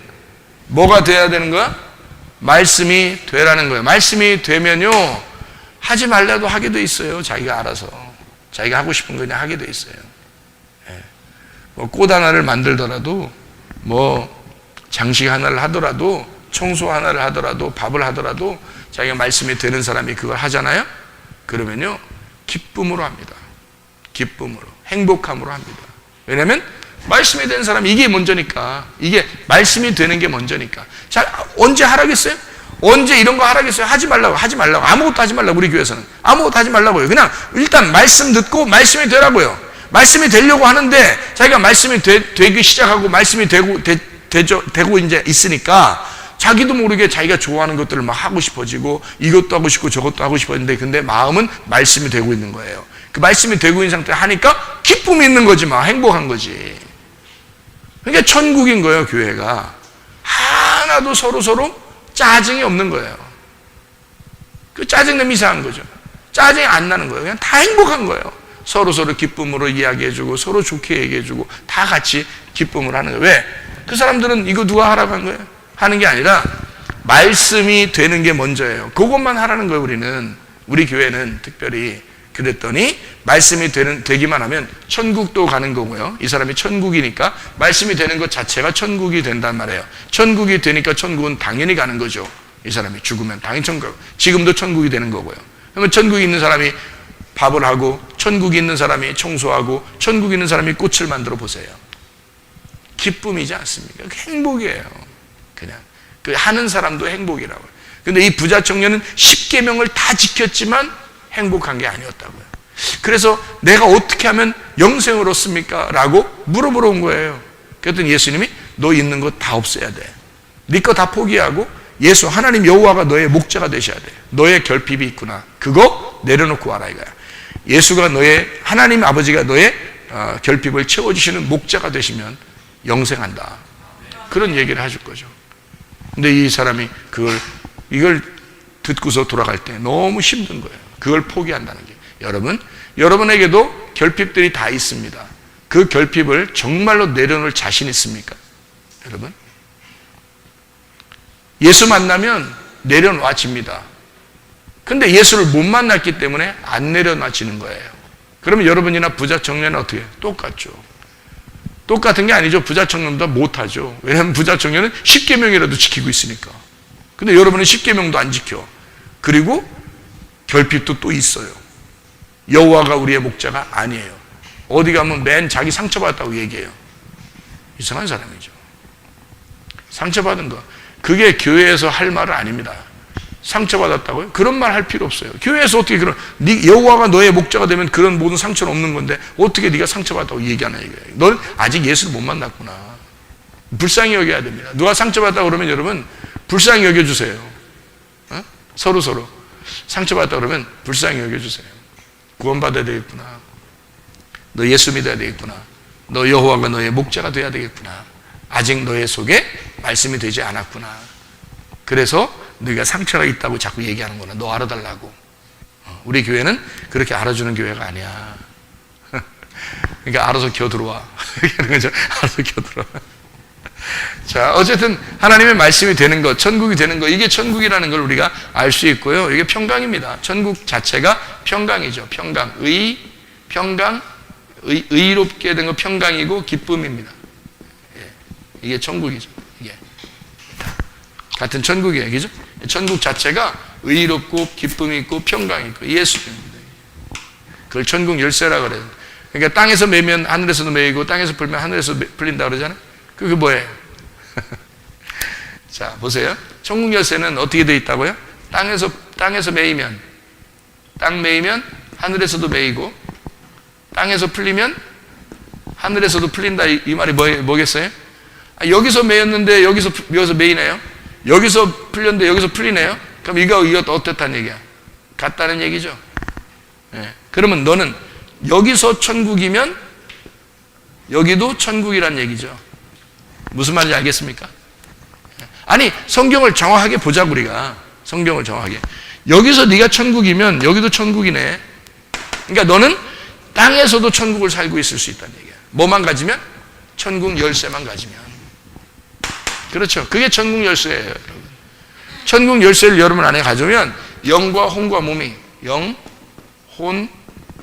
뭐가 돼야 되는 거야? 말씀이 되라는 거예요. 말씀이 되면요 하지 말라도 하게 돼 있어요. 자기가 알아서 자기가 하고 싶은 거 그냥 하게 돼 있어요. 예. 뭐 꽃 하나를 만들더라도 뭐 장식 하나를 하더라도 청소 하나를 하더라도 밥을 하더라도 자기가 말씀이 되는 사람이 그걸 하잖아요. 그러면요 기쁨으로 합니다. 기쁨으로 행복함으로 합니다. 왜냐하면 말씀이 된 사람이 이게 먼저니까. 이게 말씀이 되는 게 먼저니까. 자, 언제 하라겠어요? 언제 이런 거 하라겠어요? 하지 말라고 아무것도 하지 말라고. 우리 교회에서는 아무것도 하지 말라고요. 그냥 일단 말씀 듣고 말씀이 되라고요. 말씀이 되려고 하는데 자기가 말씀이 되기 시작하고 말씀이 되고 이제 있으니까 자기도 모르게 자기가 좋아하는 것들을 막 하고 싶어지고 이것도 하고 싶고 저것도 하고 싶었는데 근데 마음은 말씀이 되고 있는 거예요. 그 말씀이 되고 있는 상태에 하니까 기쁨이 있는 거지 막 행복한 거지. 그러니까 천국인 거예요, 교회가. 하나도 서로 짜증이 없는 거예요. 그 짜증내면 이상한 거죠. 짜증이 안 나는 거예요. 그냥 다 행복한 거예요. 서로 기쁨으로 이야기해주고, 서로 좋게 얘기해주고, 다 같이 기쁨을 하는 거예요. 왜? 그 사람들은 이거 누가 하라고 한 거예요? 하는 게 아니라, 말씀이 되는 게 먼저예요. 그것만 하라는 거예요, 우리 교회는 특별히. 그랬더니, 말씀이 되기만 하면 천국도 가는 거고요. 이 사람이 천국이니까, 말씀이 되는 것 자체가 천국이 된단 말이에요. 천국이 되니까 천국은 당연히 가는 거죠. 이 사람이 죽으면 당연히 천국, 지금도 천국이 되는 거고요. 그러면 천국에 있는 사람이 밥을 하고, 천국에 있는 사람이 청소하고, 천국에 있는 사람이 꽃을 만들어 보세요. 기쁨이지 않습니까? 행복이에요. 그냥. 그 하는 사람도 행복이라고요. 근데 이 부자 청년은 10계명을 다 지켰지만 행복한 게 아니었다고요. 그래서 내가 어떻게 하면 영생을 얻습니까? 라고 물어보러 온 거예요. 그랬더니 예수님이 너 있는 거 다 없애야 돼. 네 거 다 포기하고 하나님 여호와가 너의 목자가 되셔야 돼. 너의 결핍이 있구나. 그거 내려놓고 와라 이거야. 하나님 아버지가 너의 결핍을 채워주시는 목자가 되시면 영생한다. 그런 얘기를 해줄 거죠. 근데 이 사람이 이걸 듣고서 돌아갈 때 너무 힘든 거예요. 그걸 포기한다는 게. 여러분에게도 결핍들이 다 있습니다. 그 결핍을 정말로 내려놓을 자신 있습니까? 여러분? 예수 만나면 내려놔집니다. 근데 예수를 못 만났기 때문에 안 내려놔지는 거예요. 그러면 여러분이나 부자 청년은 어떻게 해요? 똑같죠. 똑같은 게 아니죠. 부자 청년보다 못하죠. 왜냐하면 부자 청년은 10계명이라도 지키고 있으니까. 근데 여러분은 10계명도 안 지켜. 그리고 결핍도 또 있어요. 여호와가 우리의 목자가 아니에요. 어디 가면 맨 자기 상처받았다고 얘기해요. 이상한 사람이죠. 상처받은 거. 그게 교회에서 할 말은 아닙니다. 상처받았다고요? 그런 말 할 필요 없어요. 교회에서 어떻게 여호와가 너의 목자가 되면 그런 모든 상처는 없는 건데 어떻게 네가 상처받았다고 얘기하나 이거예요. 넌 아직 예수를 못 만났구나. 불쌍히 여겨야 됩니다. 누가 상처받았다고 그러면 여러분 불쌍히 여겨주세요. 서로 상처받았다고 그러면 불쌍히 여겨주세요. 구원받아야 되겠구나. 너 예수 믿어야 되겠구나. 너 여호와가 너의 목자가 돼야 되겠구나. 아직 너의 속에 말씀이 되지 않았구나. 그래서 너희가 상처가 있다고 자꾸 얘기하는구나. 너 알아달라고. 우리 교회는 그렇게 알아주는 교회가 아니야. 그러니까 알아서 겨들어와. 알아서 겨들어와. 자, 어쨌든 하나님의 말씀이 되는 것, 천국이 되는 것, 이게 천국이라는 걸 우리가 알 수 있고요. 이게 평강입니다. 천국 자체가 평강이죠. 평강, 평강, 의롭게 된 거 평강이고 기쁨입니다. 예, 이게 천국이죠. 이게 같은 천국이에요, 그죠? 천국 자체가 의롭고 기쁨이 있고 평강이 있고 예수입니다. 그걸 천국 열쇠라 그래요. 그러니까 땅에서 매면 하늘에서도 매이고 땅에서 풀면 하늘에서 풀린다 그러잖아요. 그게 뭐예요? 자, 보세요. 천국 열쇠는 어떻게 되어 있다고요? 땅에서 매이면, 땅 매이면 하늘에서도 매이고, 땅에서 풀리면 하늘에서도 풀린다. 이 말이 뭐겠어요? 여기서 매였는데 여기서 매이네요. 여기서 풀렸는데 여기서 풀리네요. 그럼 이거 어떻다는 얘기야? 같다는 얘기죠. 예. 그러면 너는 여기서 천국이면 여기도 천국이란 얘기죠. 무슨 말인지 알겠습니까? 아니, 성경을 정확하게 보자고 우리가. 성경을 정확하게. 여기서 네가 천국이면 여기도 천국이네. 그러니까 너는 땅에서도 천국을 살고 있을 수 있다는 얘기야. 뭐만 가지면? 천국 열쇠만 가지면. 그렇죠. 그게 천국 열쇠예요, 여러분. 천국 열쇠를 여러분 안에 가져오면 영과 혼과 몸이, 영, 혼,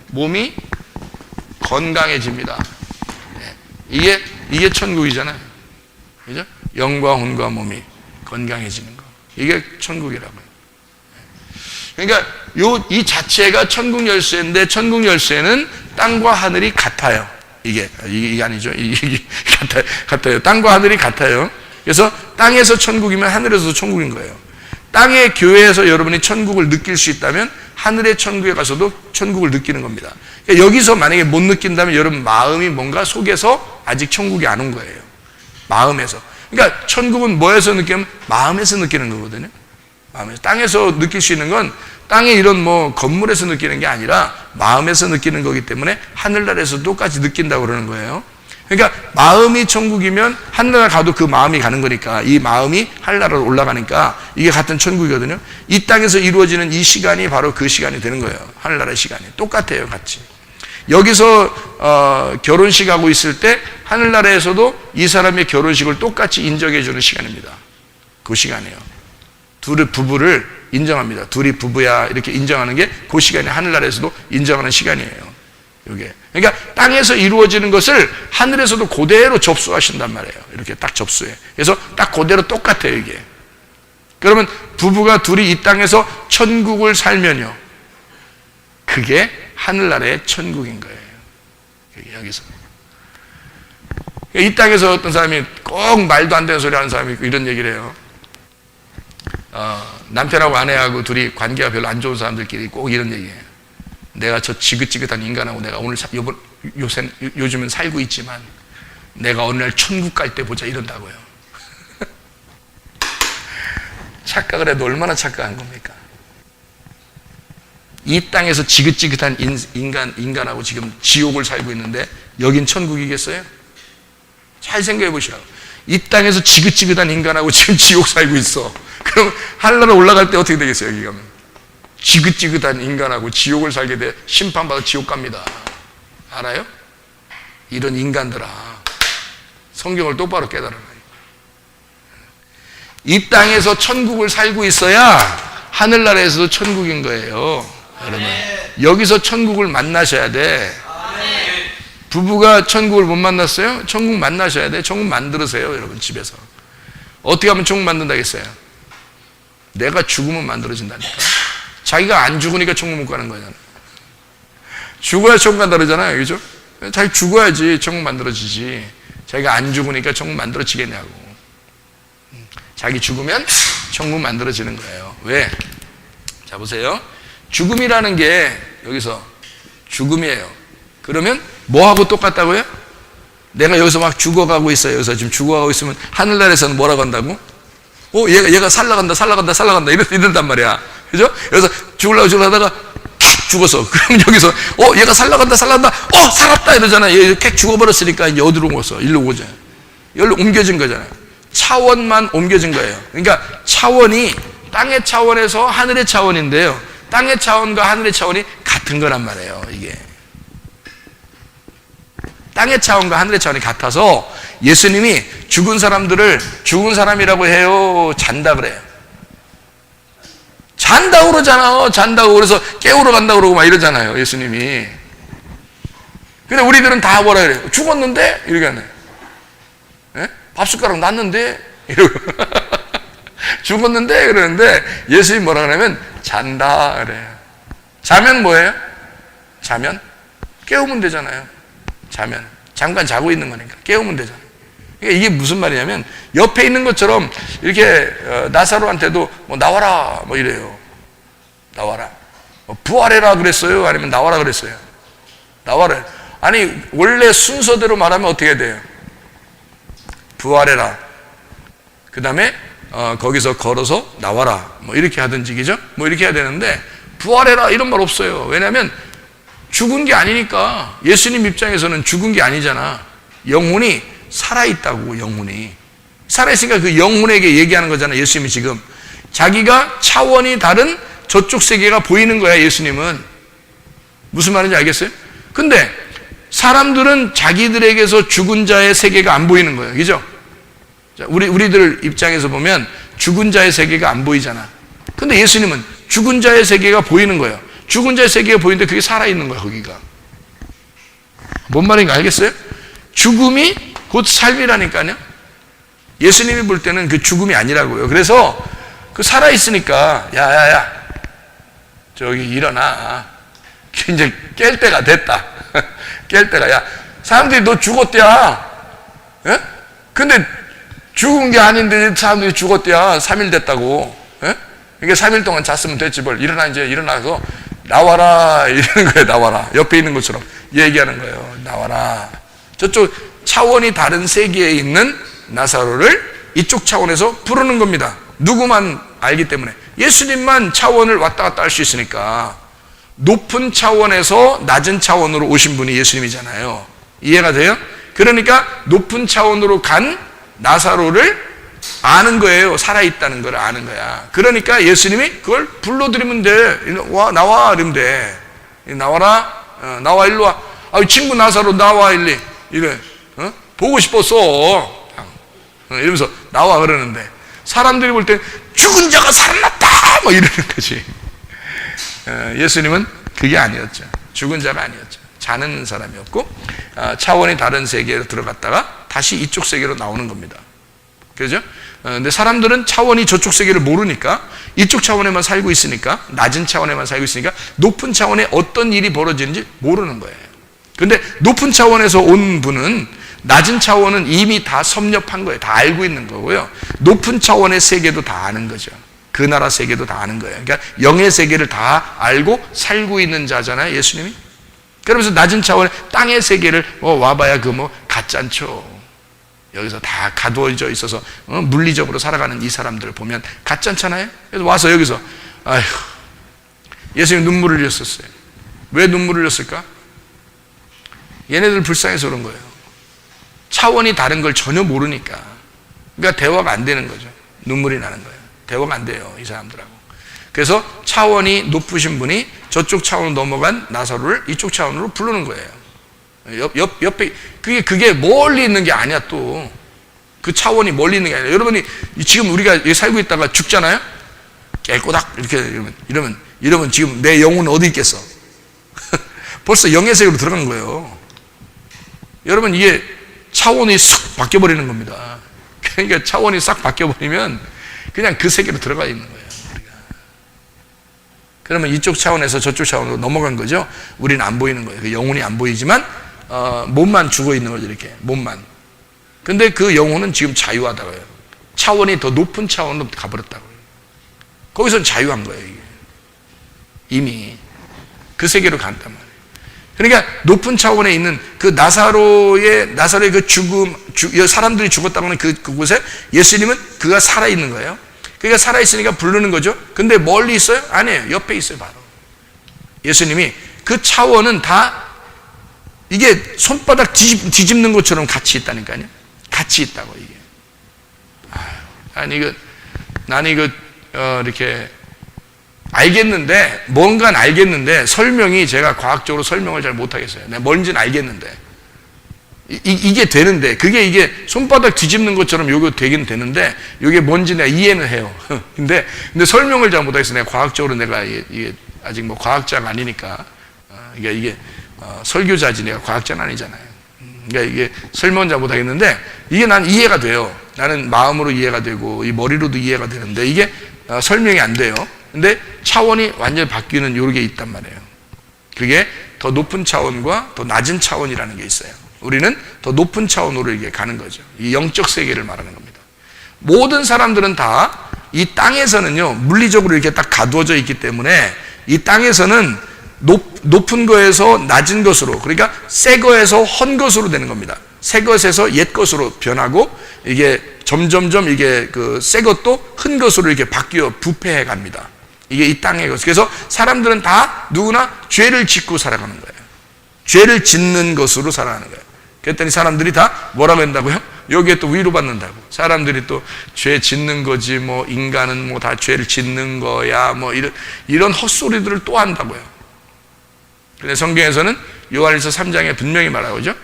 몸이 건강해집니다. 이게 천국이잖아요. 그죠? 영과 혼과 몸이 건강해지는 거. 이게 천국이라고요. 그러니까 이 자체가 천국 열쇠인데 천국 열쇠는 땅과 하늘이 같아요. 이게 아니죠. 이게 같아요. 땅과 하늘이 같아요. 그래서 땅에서 천국이면 하늘에서도 천국인 거예요. 땅의 교회에서 여러분이 천국을 느낄 수 있다면 하늘의 천국에 가서도 천국을 느끼는 겁니다. 그러니까 여기서 만약에 못 느낀다면 여러분 마음이 뭔가 속에서 아직 천국이 안 온 거예요. 마음에서. 그러니까 천국은 뭐에서 느끼면 마음에서 느끼는 거거든요. 마음에서. 땅에서 느낄 수 있는 건 땅의 이런 건물에서 느끼는 게 아니라 마음에서 느끼는 거기 때문에 하늘나라에서 똑같이 느낀다고 그러는 거예요. 그러니까 마음이 천국이면 하늘나라 가도 그 마음이 가는 거니까, 이 마음이 하늘나라로 올라가니까 이게 같은 천국이거든요. 이 땅에서 이루어지는 이 시간이 바로 그 시간이 되는 거예요. 하늘나라의 시간이 똑같아요. 같이 여기서 결혼식 하고 있을 때 하늘나라에서도 이 사람의 결혼식을 똑같이 인정해 주는 시간입니다. 그 시간이에요. 둘의 부부를 인정합니다. 둘이 부부야 이렇게 인정하는 게 그 시간이 하늘나라에서도 인정하는 시간이에요. 이게 그러니까 땅에서 이루어지는 것을 하늘에서도 그대로 접수하신단 말이에요. 이렇게 딱 접수해. 그래서 딱 그대로 똑같아요. 이게. 그러면 부부가 둘이 이 땅에서 천국을 살면요, 그게 하늘나라의 천국인 거예요. 여기서 이 땅에서 어떤 사람이 꼭 말도 안 되는 소리 하는 사람이 있고 이런 얘기를 해요. 남편하고 아내하고 둘이 관계가 별로 안 좋은 사람들끼리 꼭 이런 얘기해요. 내가 저 지긋지긋한 인간하고 내가 오늘 요즘은 살고 있지만 내가 어느 날 천국 갈 때 보자 이런다고요. 착각을 해도 얼마나 착각한 겁니까? 이 땅에서 지긋지긋한 인간하고 지금 지옥을 살고 있는데 여긴 천국이겠어요? 잘 생각해 보시라고. 이 땅에서 지긋지긋한 인간하고 지금 지옥 살고 있어. 그럼 하늘나라 올라갈 때 어떻게 되겠어요? 여기 가면 지긋지긋한 인간하고 지옥을 살게 돼 심판받아 지옥 갑니다. 알아요? 이런 인간들아, 성경을 똑바로 깨달아라. 이 땅에서 천국을 살고 있어야 하늘나라에서도 천국인 거예요. 여러분, 여기서 천국을 만나셔야 돼. 부부가 천국을 못 만났어요? 천국 만나셔야 돼. 천국 만들으세요. 여러분, 집에서. 어떻게 하면 천국 만든다겠어요? 내가 죽으면 만들어진다니까. 자기가 안 죽으니까 천국 못 가는 거잖아. 죽어야 천국 간다 그러잖아요. 그죠? 자기 죽어야지 천국 만들어지지. 자기가 안 죽으니까 천국 만들어지겠냐고. 자기 죽으면 천국 만들어지는 거예요. 왜? 자, 보세요. 죽음이라는 게 여기서 죽음이에요. 그러면 뭐하고 똑같다고요? 내가 여기서 막 죽어가고 있어요. 여기서 지금 죽어가고 있으면 하늘나라에서는 뭐라고 한다고? 얘가 살아간다 이런단 말이야. 그죠? 여기서 죽으려고 하다가 탁 죽었어. 그럼 여기서 얘가 살아간다 살았다 이러잖아. 얘 객 죽어버렸으니까 이제 어디로 옮겼어? 일로 오죠. 여기로 옮겨진 거잖아요. 차원만 옮겨진 거예요. 그러니까 차원이 땅의 차원에서 하늘의 차원인데요, 땅의 차원과 하늘의 차원이 같은 거란 말이에요. 이게 땅의 차원과 하늘의 차원이 같아서 예수님이 죽은 사람들을 죽은 사람이라고 해요, 잔다 그래요? 잔다고 그러잖아. 잔다고. 그래서 깨우러 간다고 그러고 막 이러잖아요, 예수님이. 근데 우리들은 다 뭐라 그래요? 죽었는데? 이렇게 하네. 예? 밥숟가락 났는데? 이러고. 죽었는데? 그러는데 예수님이 뭐라 그러냐면 잔다 그래요. 자면 뭐예요? 자면? 깨우면 되잖아요. 자면. 잠깐 자고 있는 거니까 깨우면 되잖아요. 그러니까 이게 무슨 말이냐면 옆에 있는 것처럼 이렇게 나사로한테도 뭐 나와라 뭐 이래요. 나와라. 부활해라 그랬어요? 아니면 나와라 그랬어요? 나와라. 아니 원래 순서대로 말하면 어떻게 돼요? 부활해라. 그 다음에 거기서 걸어서 나와라 뭐 이렇게 하든지, 그죠? 뭐 이렇게 해야 되는데 부활해라 이런 말 없어요. 왜냐하면 죽은 게 아니니까. 예수님 입장에서는 죽은 게 아니잖아. 영혼이 살아있다고. 영혼이 살아있으니까 그 영혼에게 얘기하는 거잖아. 예수님이 지금 자기가 차원이 다른 저쪽 세계가 보이는 거야. 예수님은 무슨 말인지 알겠어요? 근데 사람들은 자기들에게서 죽은 자의 세계가 안 보이는 거예요. 그죠? 우리들 입장에서 보면 죽은 자의 세계가 안 보이잖아. 근데 예수님은 죽은 자의 세계가 보이는 거예요. 죽은 자의 세계가 보이는데 그게 살아있는 거야. 거기가 뭔 말인가 알겠어요? 죽음이 곧 삶이라니까요. 예수님이 볼 때는 그 죽음이 아니라고요. 그래서 그 살아있으니까 야야야 저기 일어나. 이제 깰 때가 됐다. 깰 때가. 야 사람들이 너 죽었대야. 예? 근데 죽은 게 아닌데 사람들이 죽었대야. 3일 됐다고. 예? 이게 3일 동안 잤으면 됐지 뭘. 일어나. 이제 일어나서 나와라 이러는 거예요. 나와라. 옆에 있는 것처럼 얘기하는 거예요. 나와라. 저쪽 차원이 다른 세계에 있는 나사로를 이쪽 차원에서 부르는 겁니다. 누구만 알기 때문에. 예수님만 차원을 왔다 갔다 할 수 있으니까. 높은 차원에서 낮은 차원으로 오신 분이 예수님이잖아요. 이해가 돼요? 그러니까 높은 차원으로 간 나사로를 아는 거예요. 살아있다는 걸 아는 거야. 그러니까 예수님이 그걸 불러드리면 돼. 와, 나와 이러면 돼. 나와라. 나와 일로 와. 친구 나사로 나와 일리. 이래. 보고 싶었어. 이러면서 나와 그러는데 사람들이 볼 때 죽은 자가 살아났다 뭐 이러는 거지. 예수님은 그게 아니었죠. 죽은 자가 아니었죠. 자는 사람이었고 차원이 다른 세계로 들어갔다가 다시 이쪽 세계로 나오는 겁니다. 그죠? 근데 사람들은 차원이 저쪽 세계를 모르니까 이쪽 차원에만 살고 있으니까 낮은 차원에만 살고 있으니까 높은 차원에 어떤 일이 벌어지는지 모르는 거예요. 근데 높은 차원에서 온 분은 낮은 차원은 이미 다 섭렵한 거예요. 다 알고 있는 거고요. 높은 차원의 세계도 다 아는 거죠. 그 나라 세계도 다 아는 거예요. 그러니까 영의 세계를 다 알고 살고 있는 자잖아요, 예수님이. 그러면서 낮은 차원의 땅의 세계를 와봐야 가짜죠. 여기서 다 가두어져 있어서 물리적으로 살아가는 이 사람들을 보면 가짜잖아요. 그래서 와서 여기서 아휴, 예수님 눈물을 흘렸었어요. 왜 눈물을 흘렸을까? 얘네들 불쌍해서 그런 거예요. 차원이 다른 걸 전혀 모르니까. 그러니까 대화가 안 되는 거죠. 눈물이 나는 거예요. 대화가 안 돼요, 이 사람들하고. 그래서 차원이 높으신 분이 저쪽 차원으로 넘어간 나사로를 이쪽 차원으로 부르는 거예요. 옆에 그게 멀리 있는 게 아니야. 또 그 차원이 멀리 있는 게 아니라 여러분이 지금 우리가 여기 살고 있다가 죽잖아요. 깨꼬닥 이렇게 이러면 지금 내 영혼은 어디 있겠어? 벌써 영의 세계로 들어간 거예요. 여러분 이게 차원이 싹 바뀌어 버리는 겁니다. 그러니까 차원이 싹 바뀌어 버리면 그냥 그 세계로 들어가 있는 거예요. 우리가. 그러면 이쪽 차원에서 저쪽 차원으로 넘어간 거죠. 우리는 안 보이는 거예요. 그 영혼이 안 보이지만 몸만 죽어 있는 거죠. 이렇게 몸만. 근데 그 영혼은 지금 자유하다고요. 차원이 더 높은 차원으로 가버렸다고요. 거기서는 자유한 거예요. 이게. 이미 그 세계로 간단 말이에요. 그러니까 높은 차원에 있는 그 나사로의 그 죽음, 사람들이 죽었다고 하는 그곳에 예수님은 그가 살아있는 거예요. 그러니까 살아있으니까 부르는 거죠. 근데 멀리 있어요? 아니에요. 옆에 있어요, 바로. 예수님이 그 차원은 다 이게 손바닥 뒤집는 것처럼 같이 있다니까요. 같이 있다고, 이게. 나는 이거, 이렇게, 뭔가는 알겠는데, 제가 과학적으로 설명을 잘 못하겠어요. 내가 뭔지는 알겠는데. 이게 되는데, 이게 손바닥 뒤집는 것처럼 요거 되긴 되는데, 요게 뭔지 내가 이해는 해요. 근데 설명을 잘 못하겠어요. 내가 과학적으로 이게 아직 과학자가 아니니까. 이게 설교자지 내가 과학자는 아니잖아요. 그러니까 이게 설명은 잘 못하겠는데 이게 난 이해가 돼요. 나는 마음으로 이해가 되고 이 머리로도 이해가 되는데 이게 설명이 안 돼요. 근데 차원이 완전히 바뀌는 요게 있단 말이에요. 그게 더 높은 차원과 더 낮은 차원이라는 게 있어요. 우리는 더 높은 차원으로 이게 가는 거죠. 이 영적 세계를 말하는 겁니다. 모든 사람들은 다 이 땅에서는요 물리적으로 이렇게 딱 가두어져 있기 때문에 이 땅에서는 높은 거에서 낮은 것으로, 그러니까 새 거에서 헌 것으로 되는 겁니다. 새 것에서 옛 것으로 변하고 이게 점점점 이게 그 새 것도 흔 것으로 이렇게 바뀌어 부패해 갑니다. 이게 이 땅의 것. 그래서 사람들은 다 누구나 죄를 짓고 살아가는 거예요. 죄를 짓는 것으로 살아가는 거예요. 그랬더니 사람들이 다 뭐라고 한다고요? 여기에 또 위로받는다고. 사람들이 또 죄 짓는 거지, 인간은 다 죄를 짓는 거야, 이런 헛소리들을 또 한다고요. 근데 성경에서는 요한일서 3장에 분명히 말하고 있죠.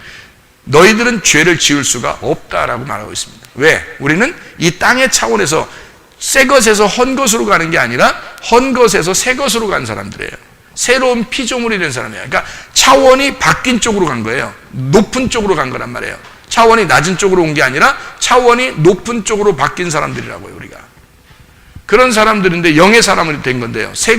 너희들은 죄를 지을 수가 없다라고 말하고 있습니다. 왜? 우리는 이 땅의 차원에서 새 것에서 헌 것으로 가는 게 아니라 헌 것에서 새 것으로 간 사람들이에요. 새로운 피조물이 된 사람이에요. 그러니까 차원이 바뀐 쪽으로 간 거예요. 높은 쪽으로 간 거란 말이에요. 차원이 낮은 쪽으로 온 게 아니라 차원이 높은 쪽으로 바뀐 사람들이라고요, 우리가. 그런 사람들인데 영의 사람이 된 건데요. 새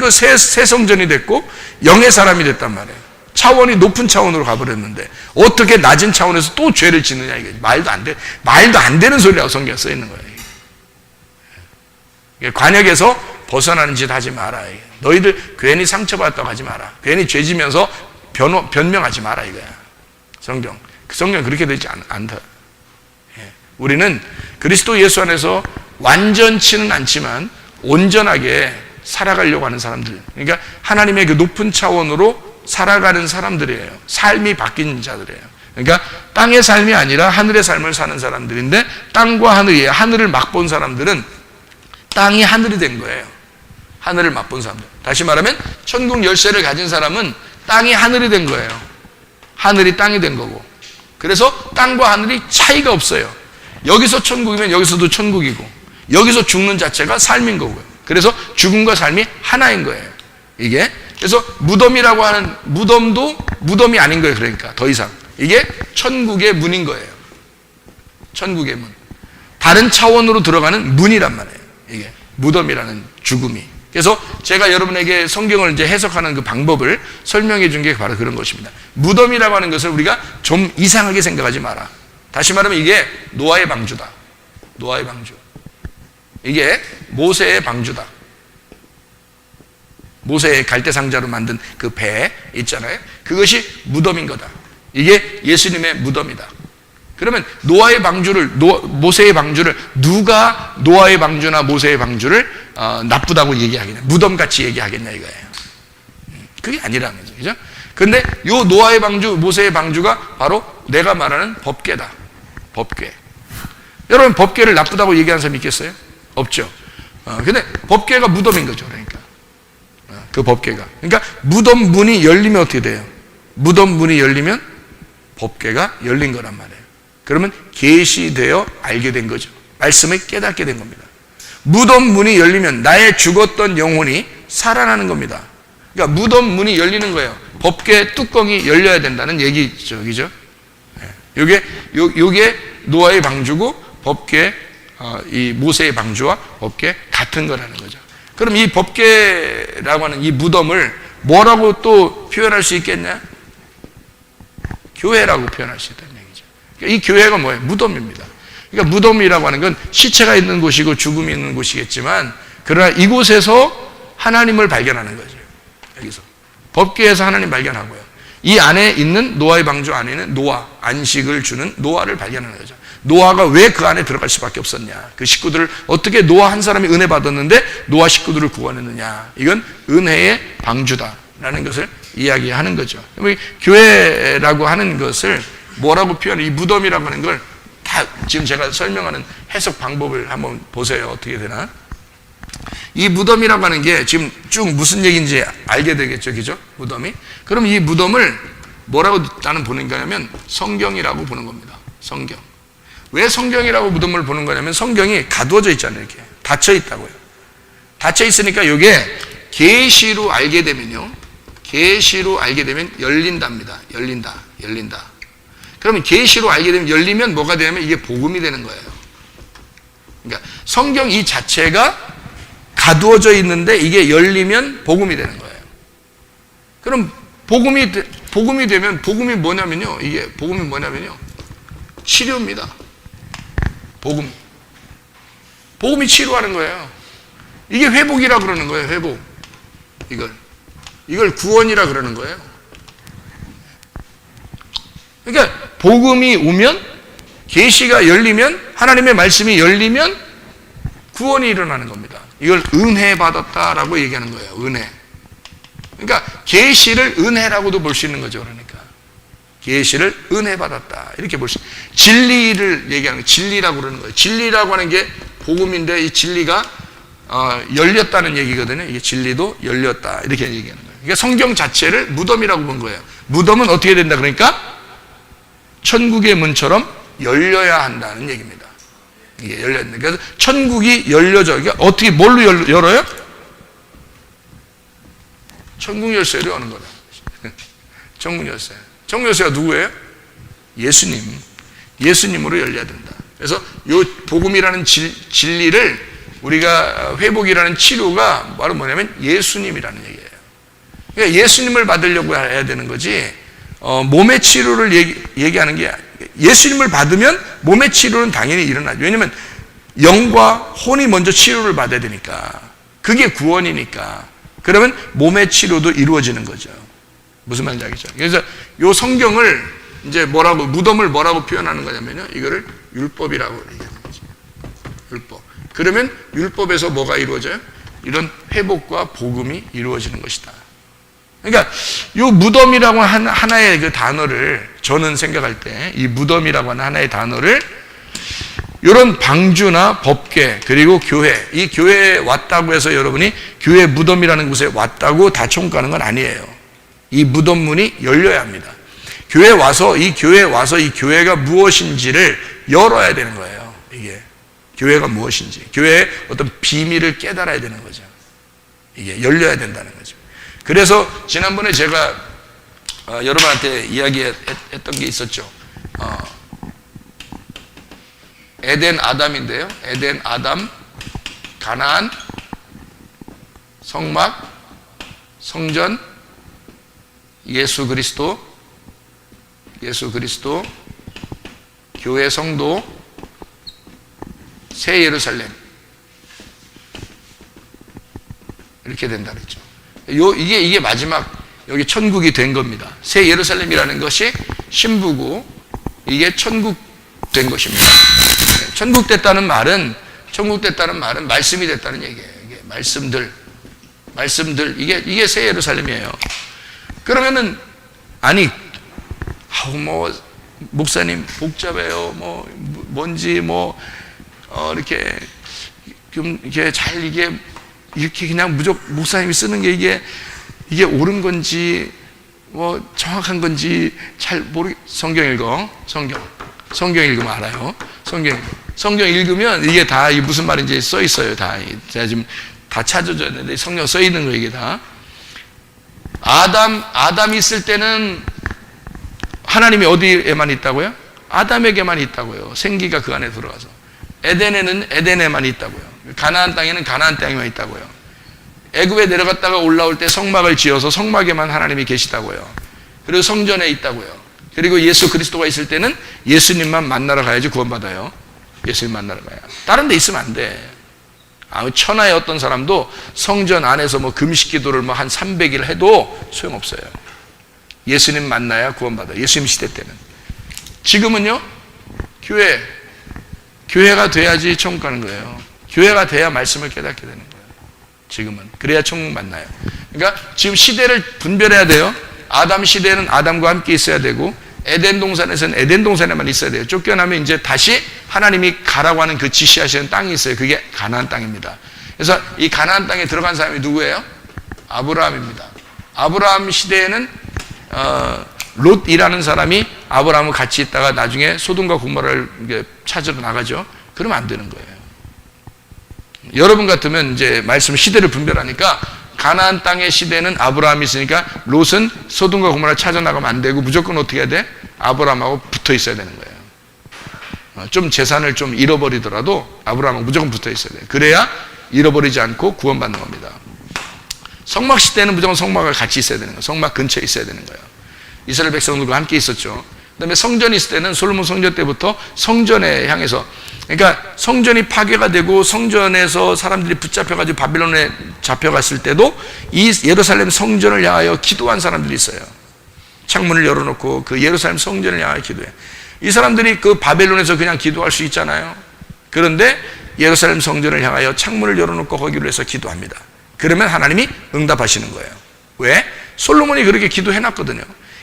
성전이 됐고 영의 사람이 됐단 말이에요. 차원이 높은 차원으로 가버렸는데 어떻게 낮은 차원에서 또 죄를 짓느냐, 이게 말도 안 되는 소리라고 성경에 써 있는 거예요. 이게 관역에서 벗어나는 짓 하지 마라. 너희들 괜히 상처받았다고 하지 마라. 괜히 죄 지면서 변명하지 마라, 이거야. 성경 그렇게 되지 않다. 우리는 그리스도 예수 안에서 완전치는 않지만 온전하게 살아가려고 하는 사람들, 그러니까 하나님의 그 높은 차원으로 살아가는 사람들이에요. 삶이 바뀐 자들이에요. 그러니까 땅의 삶이 아니라 하늘의 삶을 사는 사람들인데, 땅과 하늘이, 하늘을 맛본 사람들은 땅이 하늘이 된 거예요. 하늘을 맛본 사람들. 다시 말하면 천국 열쇠를 가진 사람은 땅이 하늘이 된 거예요. 하늘이 땅이 된 거고. 그래서 땅과 하늘이 차이가 없어요. 여기서 천국이면 여기서도 천국이고, 여기서 죽는 자체가 삶인 거고요. 그래서 죽음과 삶이 하나인 거예요. 이게. 그래서 무덤이라고 하는, 무덤도 무덤이 아닌 거예요. 그러니까 더 이상 이게 천국의 문인 거예요. 천국의 문. 다른 차원으로 들어가는 문이란 말이에요. 이게 무덤이라는 죽음이. 그래서 제가 여러분에게 성경을 이제 해석하는 그 방법을 설명해 준 게 바로 그런 것입니다. 무덤이라고 하는 것을 우리가 좀 이상하게 생각하지 마라. 다시 말하면 이게 노아의 방주다. 노아의 방주. 이게 모세의 방주다. 모세의 갈대상자로 만든 그 배 있잖아요. 그것이 무덤인 거다. 이게 예수님의 무덤이다. 그러면 노아의 방주를, 모세의 방주를 누가 노아의 방주나 모세의 방주를 나쁘다고 얘기하겠냐, 무덤같이 얘기하겠냐 이거예요. 그게 아니라는 거죠. 그죠? 근데 요 노아의 방주, 모세의 방주가 바로 내가 말하는 법궤다. 법궤. 여러분, 법궤를 나쁘다고 얘기하는 사람 있겠어요? 없죠. 근데 법궤가 무덤인 거죠. 그러니까 그 법궤가. 그러니까 무덤 문이 열리면 어떻게 돼요? 무덤 문이 열리면 법궤가 열린 거란 말이에요. 그러면 계시되어 알게 된 거죠. 말씀을 깨닫게 된 겁니다. 무덤 문이 열리면 나의 죽었던 영혼이 살아나는 겁니다. 그러니까 무덤 문이 열리는 거예요. 법궤 뚜껑이 열려야 된다는 얘기죠. 그죠? 요게 노아의 방주고 법궤, 이 모세의 방주와 법궤 같은 거라는 거죠. 그럼 이 법궤라고 하는 이 무덤을 뭐라고 또 표현할 수 있겠냐? 교회라고 표현할 수 있다는 얘기죠. 그러니까 이 교회가 뭐예요? 무덤입니다. 그러니까 무덤이라고 하는 건 시체가 있는 곳이고 죽음이 있는 곳이겠지만, 그러나 이곳에서 하나님을 발견하는 거죠. 여기서 법궤에서 하나님 발견하고요. 이 안에 있는 노아의 방주 안에는 노아, 안식을 주는 노아를 발견하는 거죠. 노아가 왜 그 안에 들어갈 수밖에 없었냐, 그 식구들을 어떻게 노아 한 사람이 은혜 받았는데 노아 식구들을 구원했느냐, 이건 은혜의 방주다라는 것을 이야기하는 거죠. 교회라고 하는 것을 뭐라고 표현해? 이 무덤이라고 하는 걸 다 지금 제가 설명하는 해석 방법을 한번 보세요. 어떻게 되나? 이 무덤이라고 하는 게 지금 쭉 무슨 얘기인지 알게 되겠죠. 그죠? 무덤이. 그럼 이 무덤을 뭐라고 나는 보는 거냐면 성경이라고 보는 겁니다. 성경. 왜 성경이라고 무덤을 보는 거냐면 성경이 가두어져 있잖아요. 이렇게 닫혀 있다고요. 닫혀 있으니까 이게 계시로 알게 되면요, 계시로 알게 되면 열린답니다. 열린다. 그러면 계시로 알게 되면, 열리면 뭐가 되냐면 이게 복음이 되는 거예요. 그러니까 성경 이 자체가 가두어져 있는데 이게 열리면 복음이 되는 거예요. 그럼 복음이 되면, 복음이 뭐냐면요, 이게 복음이 뭐냐면요, 치료입니다. 복음이 치료하는 거예요. 이게 회복이라 그러는 거예요. 회복. 이걸 구원이라 그러는 거예요. 그러니까 복음이 오면, 계시가 열리면, 하나님의 말씀이 열리면 구원이 일어나는 겁니다. 이걸 은혜 받았다라고 얘기하는 거예요. 은혜. 그러니까 계시를 은혜라고도 볼 수 있는 거죠. 그러니까 계시를 은혜 받았다 이렇게 볼 수. 진리를 얘기하는 거, 진리라고 그러는 거예요. 진리라고 하는 게 복음인데, 이 진리가 열렸다는 얘기거든요. 이게 진리도 열렸다 이렇게 얘기하는 거예요. 그러니까 성경 자체를 무덤이라고 본 거예요. 무덤은 어떻게 된다? 그러니까 천국의 문처럼 열려야 한다는 얘기입니다. 이게 열렸는데, 그래서 천국이 열려져. 그러니까 어떻게, 뭘로 열어요? 천국 열쇠를 여는 거다. 천국 열쇠. 천국 열쇠가 누구예요? 예수님으로 열려야 된다. 그래서 이 복음이라는 진리를, 우리가 회복이라는 치료가 바로 뭐냐면 예수님이라는 얘기예요. 그러니까 예수님을 받으려고 해야 되는 거지, 몸의 치료를 얘기하는 게, 예수님을 받으면 몸의 치료는 당연히 일어나죠. 왜냐하면 영과 혼이 먼저 치료를 받아야 되니까, 그게 구원이니까. 그러면 몸의 치료도 이루어지는 거죠. 무슨 말인지 알겠죠? 그래서 이 성경을 이제 무덤을 뭐라고 표현하는 거냐면요, 이거를 율법이라고 얘기하는 거죠. 율법. 그러면 율법에서 뭐가 이루어져요? 이런 회복과 복음이 이루어지는 것이다. 그러니까 이 무덤이라고 하는 하나의 그 단어를 저는 생각할 때 이 무덤이라고 하는 하나의 단어를 이런 방주나 법궤 그리고 교회, 이 교회에 왔다고 해서 여러분이 교회 무덤이라는 곳에 왔다고 다 천국 가는 건 아니에요. 이 무덤 문이 열려야 합니다. 교회에 와서 이 교회가 무엇인지를 열어야 되는 거예요. 이게 교회가 무엇인지, 교회의 어떤 비밀을 깨달아야 되는 거죠. 이게 열려야 된다는 거죠. 그래서 지난번에 제가 여러분한테 이야기했던 게 있었죠. 에덴 아담인데요. 에덴 아담, 가나안, 성막, 성전, 예수 그리스도, 교회 성도, 새 예루살렘, 이렇게 된다 그랬죠. 이게 마지막 여기 천국이 된 겁니다. 새 예루살렘이라는 것이 신부고 이게 천국 된 것입니다. 천국 됐다는 말은 말씀이 됐다는 얘기예요. 이게 말씀들 이게 새 예루살렘이에요. 그러면은 뭐 목사님 복잡해요. 뭔지 이렇게 좀 이게 잘 이렇게 그냥 무조건 목사님이 쓰는 게 이게 옳은 건지 정확한 건지 잘 성경 읽으면 알아요. 성경 읽으면 이게 다 무슨 말인지 써 있어요. 제가 지금 다 찾아줘야 되는데 성경 써 있는 거 이게 다. 아담이 있을 때는 하나님이 어디에만 있다고요? 아담에게만 있다고요. 생기가 그 안에 들어가서. 에덴에는 에덴에만 있다고요. 가나안 땅에는 가나안 땅에만 있다고요. 애굽에 내려갔다가 올라올 때 성막을 지어서 성막에만 하나님이 계시다고요. 그리고 성전에 있다고요. 그리고 예수 그리스도가 있을 때는 예수님만 만나러 가야지 구원받아요. 예수님 만나러 가야. 다른 데 있으면 안 돼. 천하의 어떤 사람도 성전 안에서 금식 기도를 한 300일 해도 소용없어요. 예수님 만나야 구원받아요. 예수님 시대 때는. 지금은요, 교회가 돼야지 천국 가는 거예요. 교회가 돼야 말씀을 깨닫게 되는 거예요. 지금은. 그래야 천국 만나요. 그러니까 지금 시대를 분별해야 돼요. 아담 시대는 아담과 함께 있어야 되고, 에덴 동산에서는 에덴 동산에만 있어야 돼요. 쫓겨나면 이제 다시 하나님이 가라고 하는 그 지시하시는 땅이 있어요. 그게 가나안 땅입니다. 그래서 이 가나안 땅에 들어간 사람이 누구예요? 아브라함입니다. 아브라함 시대에는 롯이라는 사람이 아브라함과 같이 있다가 나중에 소돔과 고모라를 찾으러 나가죠. 그러면 안 되는 거예요. 여러분 같으면 이제 말씀 시대를 분별하니까 가나안 땅의 시대는 아브라함이 있으니까 롯은 소돔과 고모라를 찾아 나가면 안 되고 무조건 어떻게 해야 돼? 아브라함하고 붙어 있어야 되는 거예요. 좀 재산을 좀 잃어버리더라도 아브라함하고 무조건 붙어 있어야 돼요. 그래야 잃어버리지 않고 구원받는 겁니다. 성막 시대는 무조건 성막을 같이 있어야 되는 거예요. 성막 근처에 있어야 되는 거예요. 이스라엘 백성들과 함께 있었죠. 그 다음에 성전이 있을 때는 솔로몬 성전 때부터 성전에 향해서, 그러니까 성전이 파괴가 되고 성전에서 사람들이 붙잡혀가지고 바빌론에 잡혀갔을 때도 이 예루살렘 성전을 향하여 기도한 사람들이 있어요. 창문을 열어놓고 그 예루살렘 성전을 향하여 기도해. 이 사람들이 그 바벨론에서 그냥 기도할 수 있잖아요. 그런데 예루살렘 성전을 향하여 창문을 열어놓고 거기로 해서 기도합니다. 그러면 하나님이 응답하시는 거예요. 왜? 솔로몬이 그렇게 기도해놨거든요.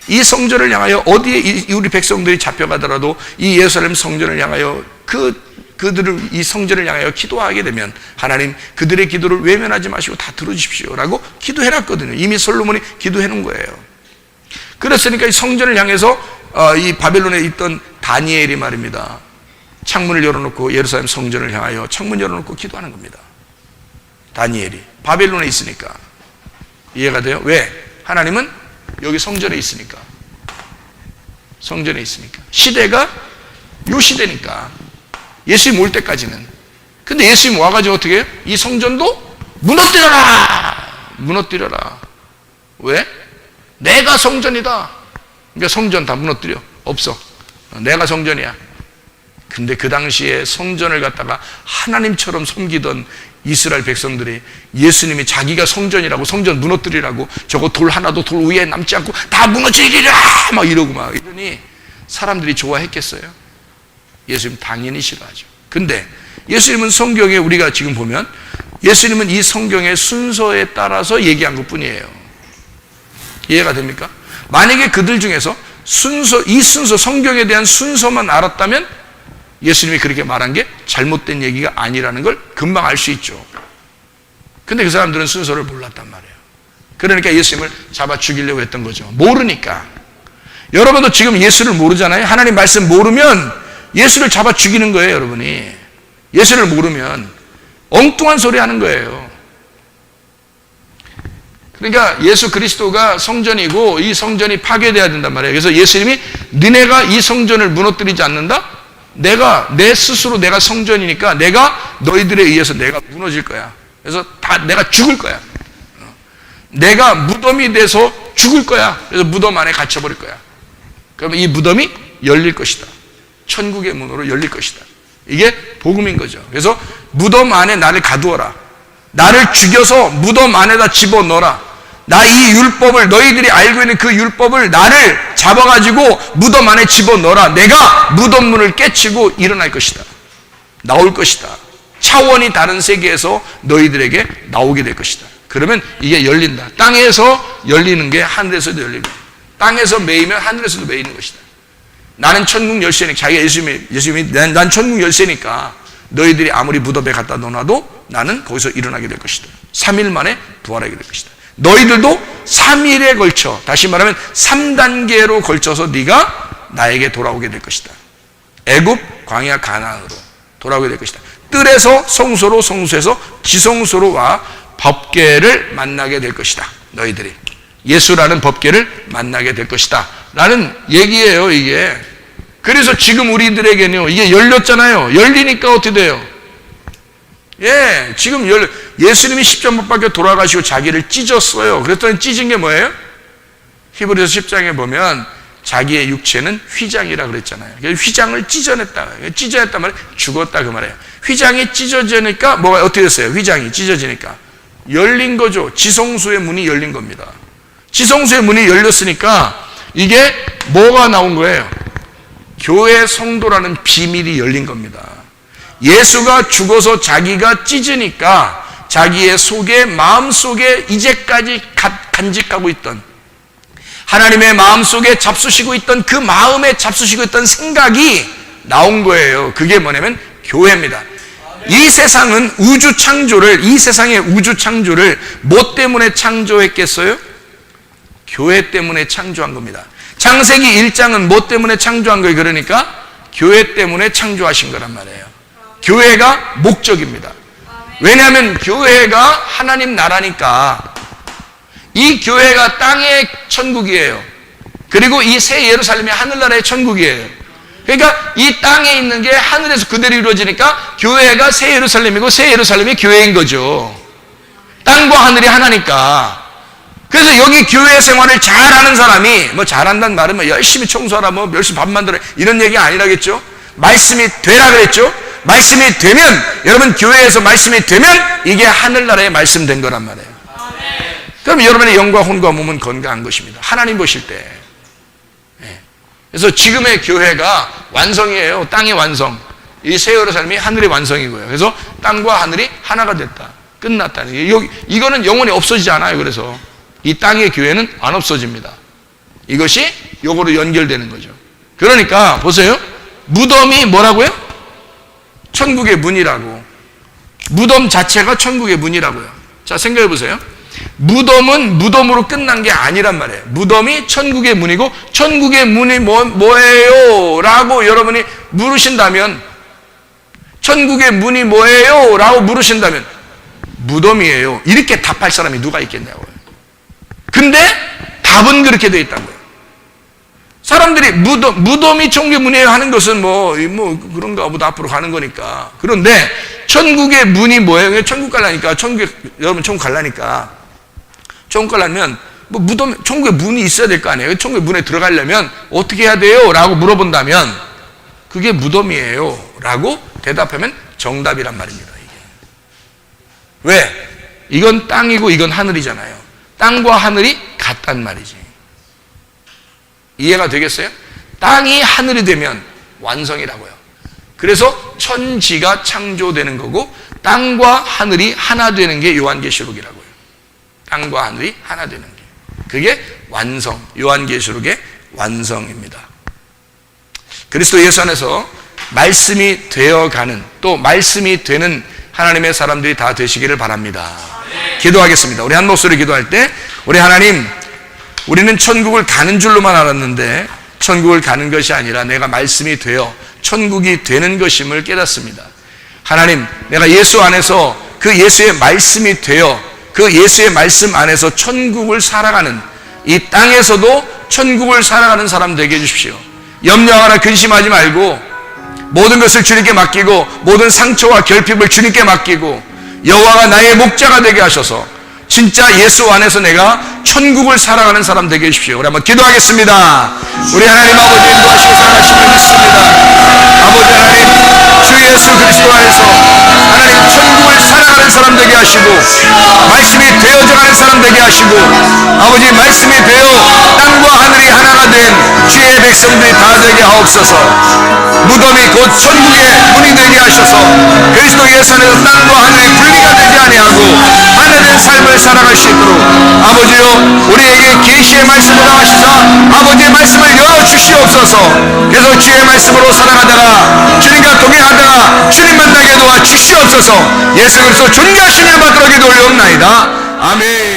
이 성전을 향하여 어디에 우리 백성들이 잡혀가더라도 이 예루살렘 성전을 향하여 그들을 이 성전을 향하여 기도하게 되면 하나님 그들의 기도를 외면하지 마시고 다 들어주십시오 라고 기도해놨거든요. 이미 솔로몬이 기도해놓은 거예요. 그랬으니까 이 성전을 향해서 이 바벨론에 있던 다니엘이 말입니다. 창문을 열어놓고 예루살렘 성전을 향하여 창문 열어놓고 기도하는 겁니다. 다니엘이 바벨론에 있으니까. 이해가 돼요? 왜? 하나님은 여기 성전에 있으니까. 성전에 있으니까. 시대가 요 시대니까. 예수님 올 때까지는. 근데 예수님 와가지고 어떻게 해요? 이 성전도 무너뜨려라! 무너뜨려라. 왜? 내가 성전이다. 그러니까 성전 다 무너뜨려. 없어. 내가 성전이야. 근데 그 당시에 성전을 갖다가 하나님처럼 섬기던 이스라엘 백성들이 예수님이 자기가 성전이라고, 성전 무너뜨리라고, 저거 돌 하나도 돌 위에 남지 않고 다 무너뜨리리라! 막 이러고 막 이러니 사람들이 좋아했겠어요? 예수님 당연히 싫어하죠. 근데 예수님은 성경에 우리가 지금 보면 예수님은 이 성경의 순서에 따라서 얘기한 것 뿐이에요. 이해가 됩니까? 만약에 그들 중에서 이 순서, 성경에 대한 순서만 알았다면 예수님이 그렇게 말한 게 잘못된 얘기가 아니라는 걸 금방 알 수 있죠. 근데 그 사람들은 순서를 몰랐단 말이에요. 그러니까 예수님을 잡아 죽이려고 했던 거죠. 모르니까. 여러분도 지금 예수를 모르잖아요. 하나님 말씀 모르면 예수를 잡아 죽이는 거예요, 여러분이. 예수를 모르면 엉뚱한 소리 하는 거예요. 그러니까 예수 그리스도가 성전이고 이 성전이 파괴돼야 된단 말이에요. 그래서 예수님이 너네가 이 성전을 무너뜨리지 않는다? 내 스스로 내가 성전이니까 내가 너희들에 의해서 내가 무너질 거야. 그래서 다 내가 죽을 거야. 내가 무덤이 돼서 죽을 거야. 그래서 무덤 안에 갇혀버릴 거야. 그러면 이 무덤이 열릴 것이다. 천국의 문으로 열릴 것이다. 이게 복음인 거죠. 그래서 무덤 안에 나를 가두어라. 나를 죽여서 무덤 안에다 집어넣어라. 나 이 율법을, 너희들이 알고 있는 그 율법을 나를 잡아가지고 무덤 안에 집어넣어라. 내가 무덤 문을 깨치고 일어날 것이다. 나올 것이다. 차원이 다른 세계에서 너희들에게 나오게 될 것이다. 그러면 이게 열린다. 땅에서 열리는 게 하늘에서도 열리고, 땅에서 매이면 하늘에서도 매이는 것이다. 나는 천국 열쇠니까, 자기가 예수님이 난 천국 열쇠니까 너희들이 아무리 무덤에 갖다 넣어놔도 나는 거기서 일어나게 될 것이다. 3일 만에 부활하게 될 것이다. 너희들도 3일에 걸쳐, 다시 말하면 3단계로 걸쳐서 네가 나에게 돌아오게 될 것이다. 애굽, 광야, 가나안으로 돌아오게 될 것이다. 뜰에서 성소로, 성소에서 지성소로 와 법궤를 만나게 될 것이다. 너희들이 예수라는 법궤를 만나게 될 것이다 라는 얘기예요, 이게. 그래서 지금 우리들에게는요, 이게 열렸잖아요. 열리니까 어떻게 돼요? 예, 지금 예수님이 십자가 밖에 돌아가시고 자기를 찢었어요. 그랬더니 찢은 게 뭐예요? 히브리서 10장에 보면 자기의 육체는 휘장이라 그랬잖아요. 휘장을 찢어냈다. 찢어냈단 말이에요. 죽었다 그 말이에요. 휘장이 찢어지니까 뭐가 어떻게 됐어요? 휘장이 찢어지니까 열린 거죠. 지성소의 문이 열린 겁니다. 지성소의 문이 열렸으니까 이게 뭐가 나온 거예요? 교회 성도라는 비밀이 열린 겁니다. 예수가 죽어서 자기가 찢으니까 자기의 속에, 마음 속에 이제까지 간직하고 있던, 하나님의 마음 속에 잡수시고 있던 그 마음에 잡수시고 있던 생각이 나온 거예요. 그게 뭐냐면 교회입니다. 이 세상은 이 세상의 우주 창조를 뭐 때문에 창조했겠어요? 교회 때문에 창조한 겁니다. 창세기 1장은 뭐 때문에 창조한 거예요? 그러니까 교회 때문에 창조하신 거란 말이에요. 교회가 목적입니다. 왜냐하면 교회가 하나님 나라니까. 이 교회가 땅의 천국이에요. 그리고 이 새 예루살렘이 하늘나라의 천국이에요. 그러니까 이 땅에 있는 게 하늘에서 그대로 이루어지니까 교회가 새 예루살렘이고 새 예루살렘이 교회인 거죠. 땅과 하늘이 하나니까. 그래서 여기 교회 생활을 잘하는 사람이, 뭐 잘한다는 말은 뭐 열심히 청소하라, 뭐 열심히 밥 만들어, 이런 얘기 아니라겠죠. 말씀이 되라 그랬죠. 말씀이 되면, 여러분 교회에서 말씀이 되면 이게 하늘나라의 말씀 된 거란 말이에요. 그럼 여러분의 영과 혼과 몸은 건강한 것입니다. 하나님 보실 때. 그래서 지금의 교회가 완성이에요. 땅의 완성. 이 새 예루살렘이 하늘의 완성이고요. 그래서 땅과 하늘이 하나가 됐다. 끝났다. 이거는 영원히 없어지지 않아요. 그래서 이 땅의 교회는 안 없어집니다. 이것이 요거로 연결되는 거죠. 그러니까 보세요. 무덤이 뭐라고요? 천국의 문이라고. 무덤 자체가 천국의 문이라고요. 자, 생각해 보세요. 무덤은 무덤으로 끝난 게 아니란 말이에요. 무덤이 천국의 문이고, 천국의 문이 뭐예요? 라고 여러분이 물으신다면, 천국의 문이 뭐예요? 라고 물으신다면 무덤이에요. 이렇게 답할 사람이 누가 있겠냐고요. 근데 답은 그렇게 되어 있다는 거예요. 사람들이 무덤이 천국의 문이에요 하는 것은 뭐 그런가 보다, 앞으로 가는 거니까. 그런데 천국의 문이 뭐예요? 천국 가려니까, 여러분 천국 가려니까, 천국 가려면 뭐 천국에 문이 있어야 될 거 아니에요? 천국의 문에 들어가려면 어떻게 해야 돼요? 라고 물어본다면 그게 무덤이에요 라고 대답하면 정답이란 말입니다. 이게. 왜? 이건 땅이고 이건 하늘이잖아요. 땅과 하늘이 같단 말이지. 이해가 되겠어요? 땅이 하늘이 되면 완성이라고요. 그래서 천지가 창조되는 거고, 땅과 하늘이 하나 되는 게 요한계시록이라고요. 땅과 하늘이 하나 되는 게. 그게 완성, 요한계시록의 완성입니다. 그리스도 예수 안에서 말씀이 되어가는, 또 말씀이 되는 하나님의 사람들이 다 되시기를 바랍니다. 기도하겠습니다. 우리 한 목소리 기도할 때, 우리 하나님, 우리는 천국을 가는 줄로만 알았는데 천국을 가는 것이 아니라 내가 말씀이 되어 천국이 되는 것임을 깨닫습니다. 하나님, 내가 예수 안에서 그 예수의 말씀이 되어 그 예수의 말씀 안에서 천국을 살아가는, 이 땅에서도 천국을 살아가는 사람 되게 해주십시오. 염려하거나 근심하지 말고 모든 것을 주님께 맡기고 모든 상처와 결핍을 주님께 맡기고 여호와가 나의 목자가 되게 하셔서 진짜 예수 안에서 내가 천국을 살아가는 사람 되게 해주십시오. 우리 한번 기도하겠습니다. 우리 하나님 아버지 인도하시고 사랑하심을 믿습니다. 아버지 하나님, 주 예수 그리스도 안에서 하나님 천국을 살아가는 사람 되게 하시고 말씀이 되어져가는 사람 되게 하시고 아버지 말씀이 되어 땅과 하늘이 하나가 된 주의 백성들이 다 되게 하옵소서. 무덤이 곧 천국의 문이 되게 하셔서 그리스도 예수 안에서 땅과 하늘이 분리가 되지 아니하고 하나된 삶을 살아갈 수 있도록 아버지요, 우리에게 계시의 말씀을 하시사 아버지의 말씀을 열어주시옵소서. 그래서 주의 말씀으로 살아가다가 주님과 동행하다가 주님 만나게 도와 주시옵소서. 예수 그리스도 존귀하신 이름 받들어 기도 올려옵나이다. 아멘.